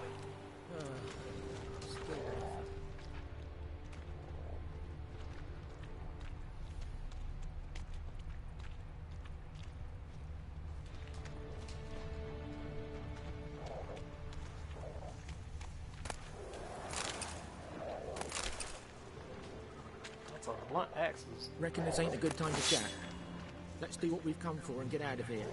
That's a blunt axes. Reckon this ain't a good time to chat. Let's do what we've come for and get out of here.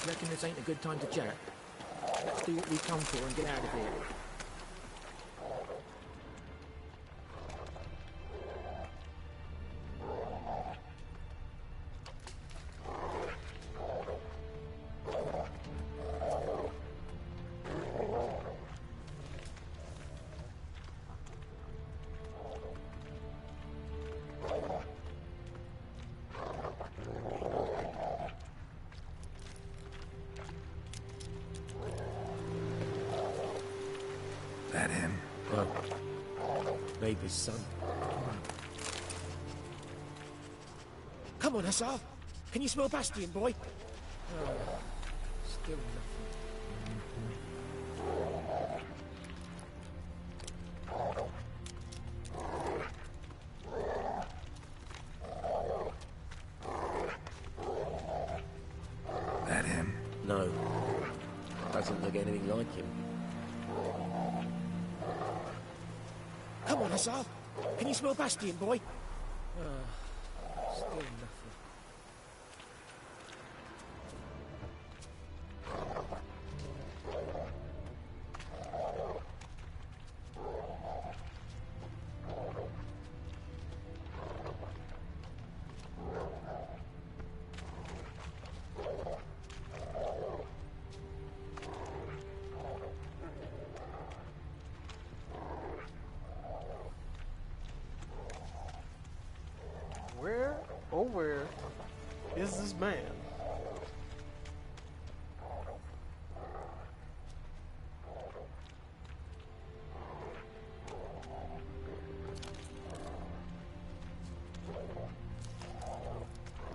Reckon this ain't a good time to chat. Let's do what we've come for and get out of here. That him? No. Vader's son. Come on, Hussar. Can you smell Bastion, boy? Still nothing. That him? No. Doesn't look anything like him. Come on, Hussar. Can you smell Bastion, boy? Still nothing. Where is this man?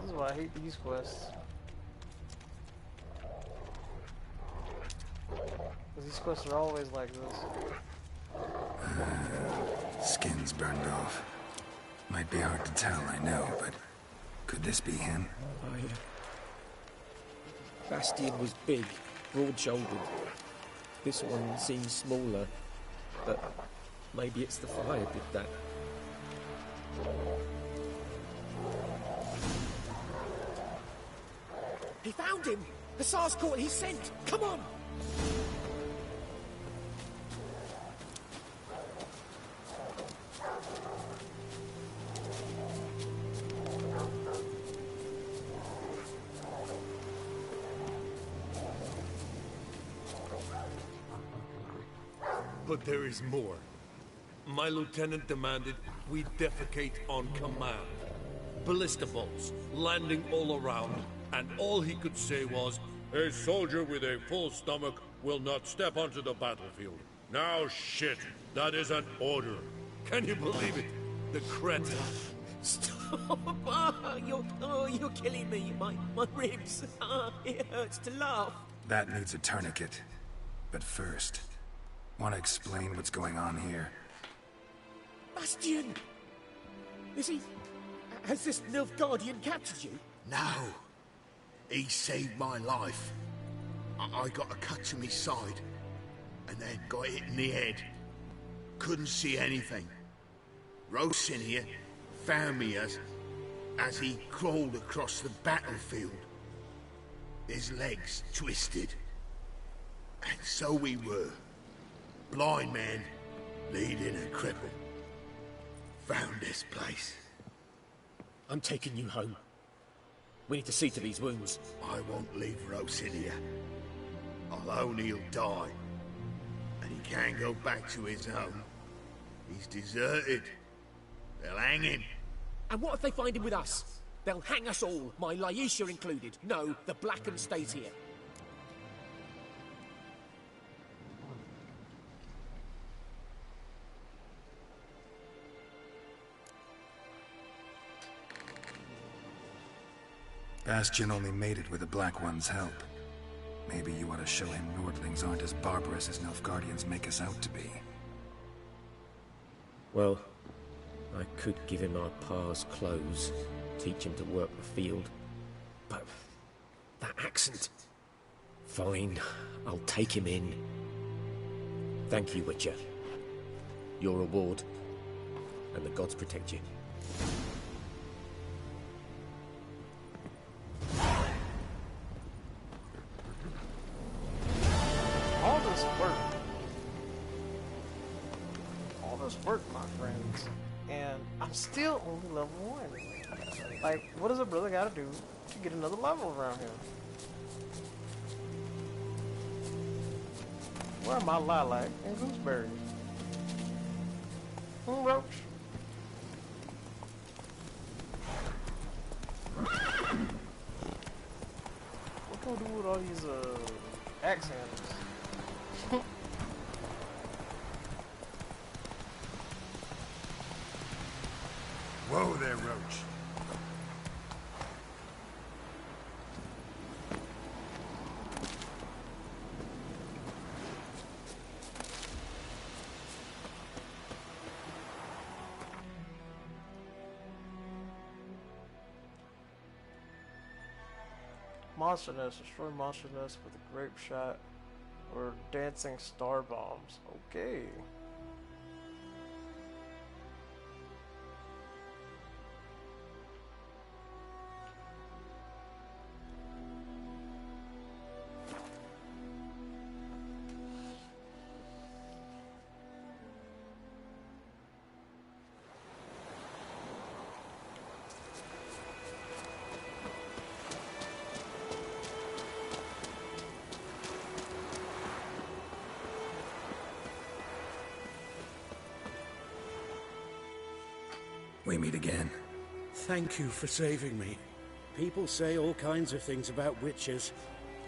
This is why I hate these quests. Because these quests are always like this. Skin's burned off. Might be hard to tell, I know, but could this be him? Bastion was big, broad-shouldered. This one seems smaller, but maybe it's the fire did that. He found him! Hussar's caught his scent! Come on! But there is more. My lieutenant demanded we defecate on command. Ballista bolts landing all around, and all he could say was, "A soldier with a full stomach will not step onto the battlefield." Now shit, that is an order. Can you believe it? The cretin. Stop! You're killing me. My ribs. It hurts to laugh. That needs a tourniquet. But first, want to explain what's going on here? Bastion! Is he... Has this Nilfgaardian captured you? No. He saved my life. I got a cut to my side, and then got hit in the head. Couldn't see anything. Rosin here found me as he crawled across the battlefield. His legs twisted. And so we were. Blind man leading a cripple. found this place. I'm taking you home. We need to see to these wounds. I won't leave Rose in here. Alone he'll die. And he can't go back to his home. He's deserted. They'll hang him. And what if they find him with us? They'll hang us all, my Laisha included. No, the Blackham stays here. Bastion only made it with the Black One's help. Maybe you ought to show him Nordlings aren't as barbarous as Nilfgaardians make us out to be. Well, I could give him our pa's clothes, teach him to work the field. But that accent... Fine, I'll take him in. Thank you, Witcher. Your reward, and the gods protect you. Work, my friends, and I'm still only level 1. Like, what does a brother gotta do to get another level around here? Where are my lilac and gooseberries? Roach? What can I do with all these axe handles? Whoa there, Roach. Monster nest. Destroy monster nest with a grape shot or dancing star bombs. Okay. We meet again. Thank you for saving me. People say all kinds of things about witches,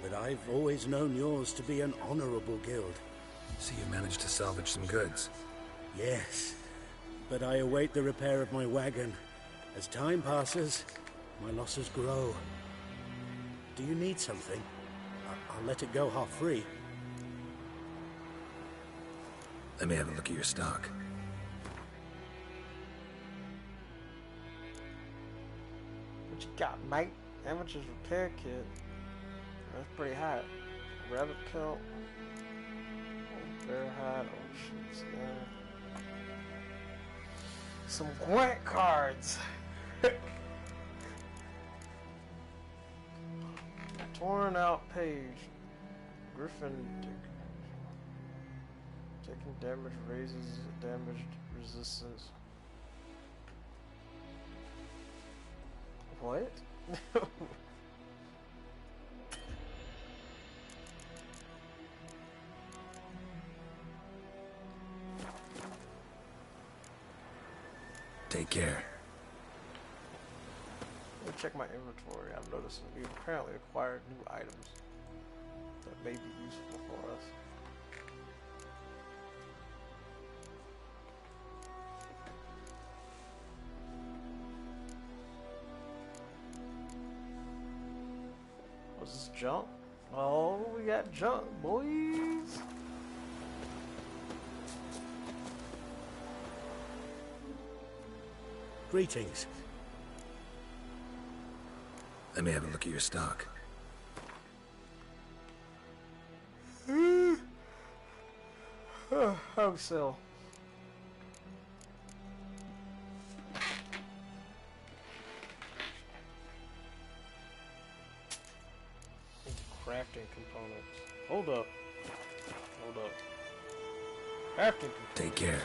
but I've always known yours to be an honorable guild. So you managed to salvage some goods? Yes, but I await the repair of my wagon. As time passes, my losses grow. Do you need something? I'll let it go half-free. Let me have a look at your stock. What you got, mate? Amateur's repair kit. That's pretty high. Rabbit kill. Bear hide. Oh, shit. Some Gwent cards. Torn out page. Griffin. Taking damage raises damage resistance. What? Take care. Let me check my inventory. I've noticed that we've apparently acquired new items that may be useful for us. What's this, junk? Oh, we got junk, boys. Greetings. Let me have a look at your stock. Hog sell. Crafting components. Hold up. Hold up. Crafting components. Take care.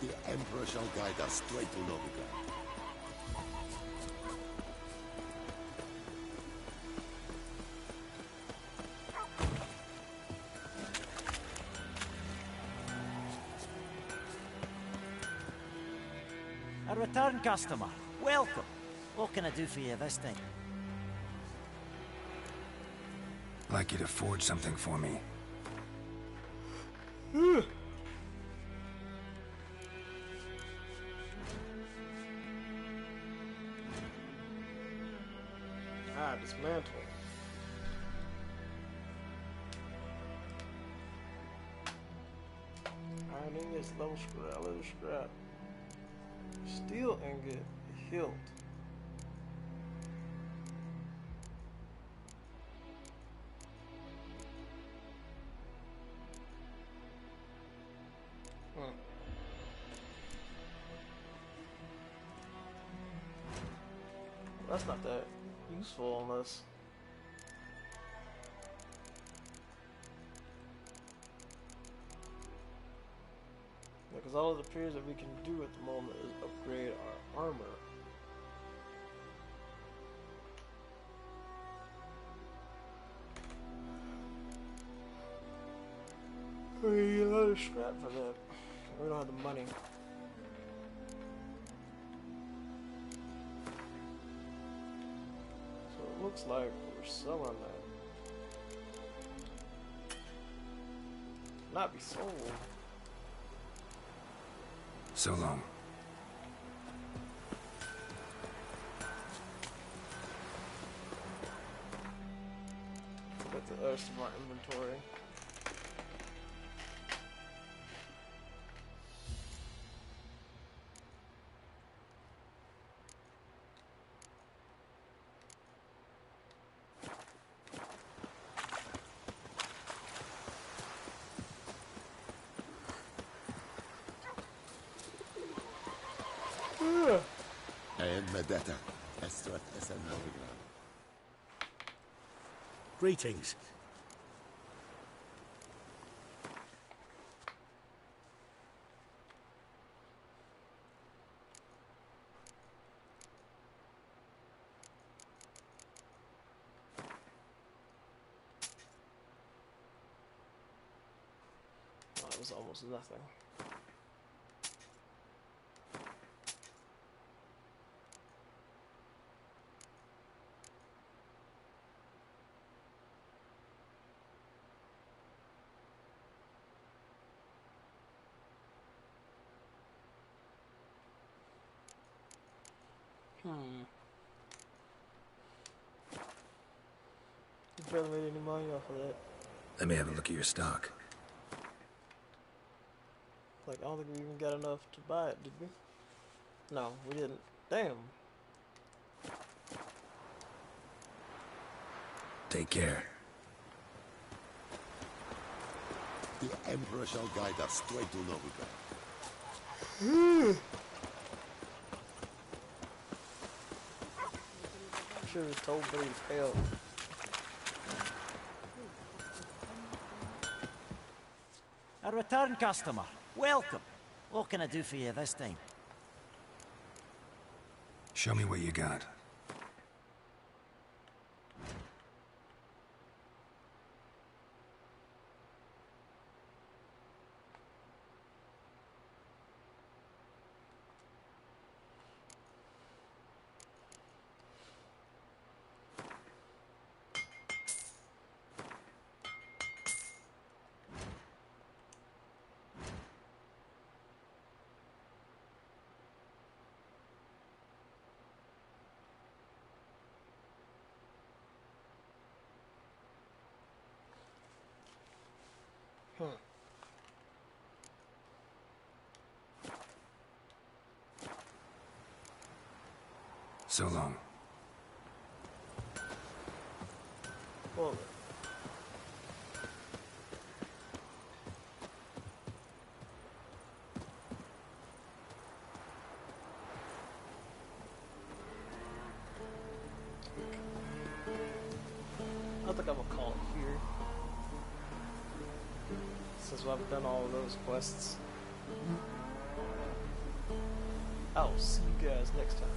The Emperor shall guide us straight to Novigrad. A return customer. Welcome. What can I do for you this time? I'd like you to forge something for me. Dismantle. Iron ingot, level scrap, leather scrap. Steel ingot, hilt. That's not that useful unless... Because all it appears that we can do at the moment is upgrade our armor. We need another scrap for that. We don't have the money. So it looks like we're selling that. Not be sold. So long. Put the rest of our inventory. Greetings. Oh, it was almost nothing. You barely made any money off of that. Let me have a look at your stock. Like, I don't think we even got enough to buy it, did we? No, we didn't. Damn. Take care. The Emperor shall guide us straight to I Novigrad. should have told Brave hell. A return customer. Welcome. What can I do for you this time? Show me what you got. So long. Hold it. I think I'm gonna call it here. Since I've done all of those quests. I'll see you guys next time.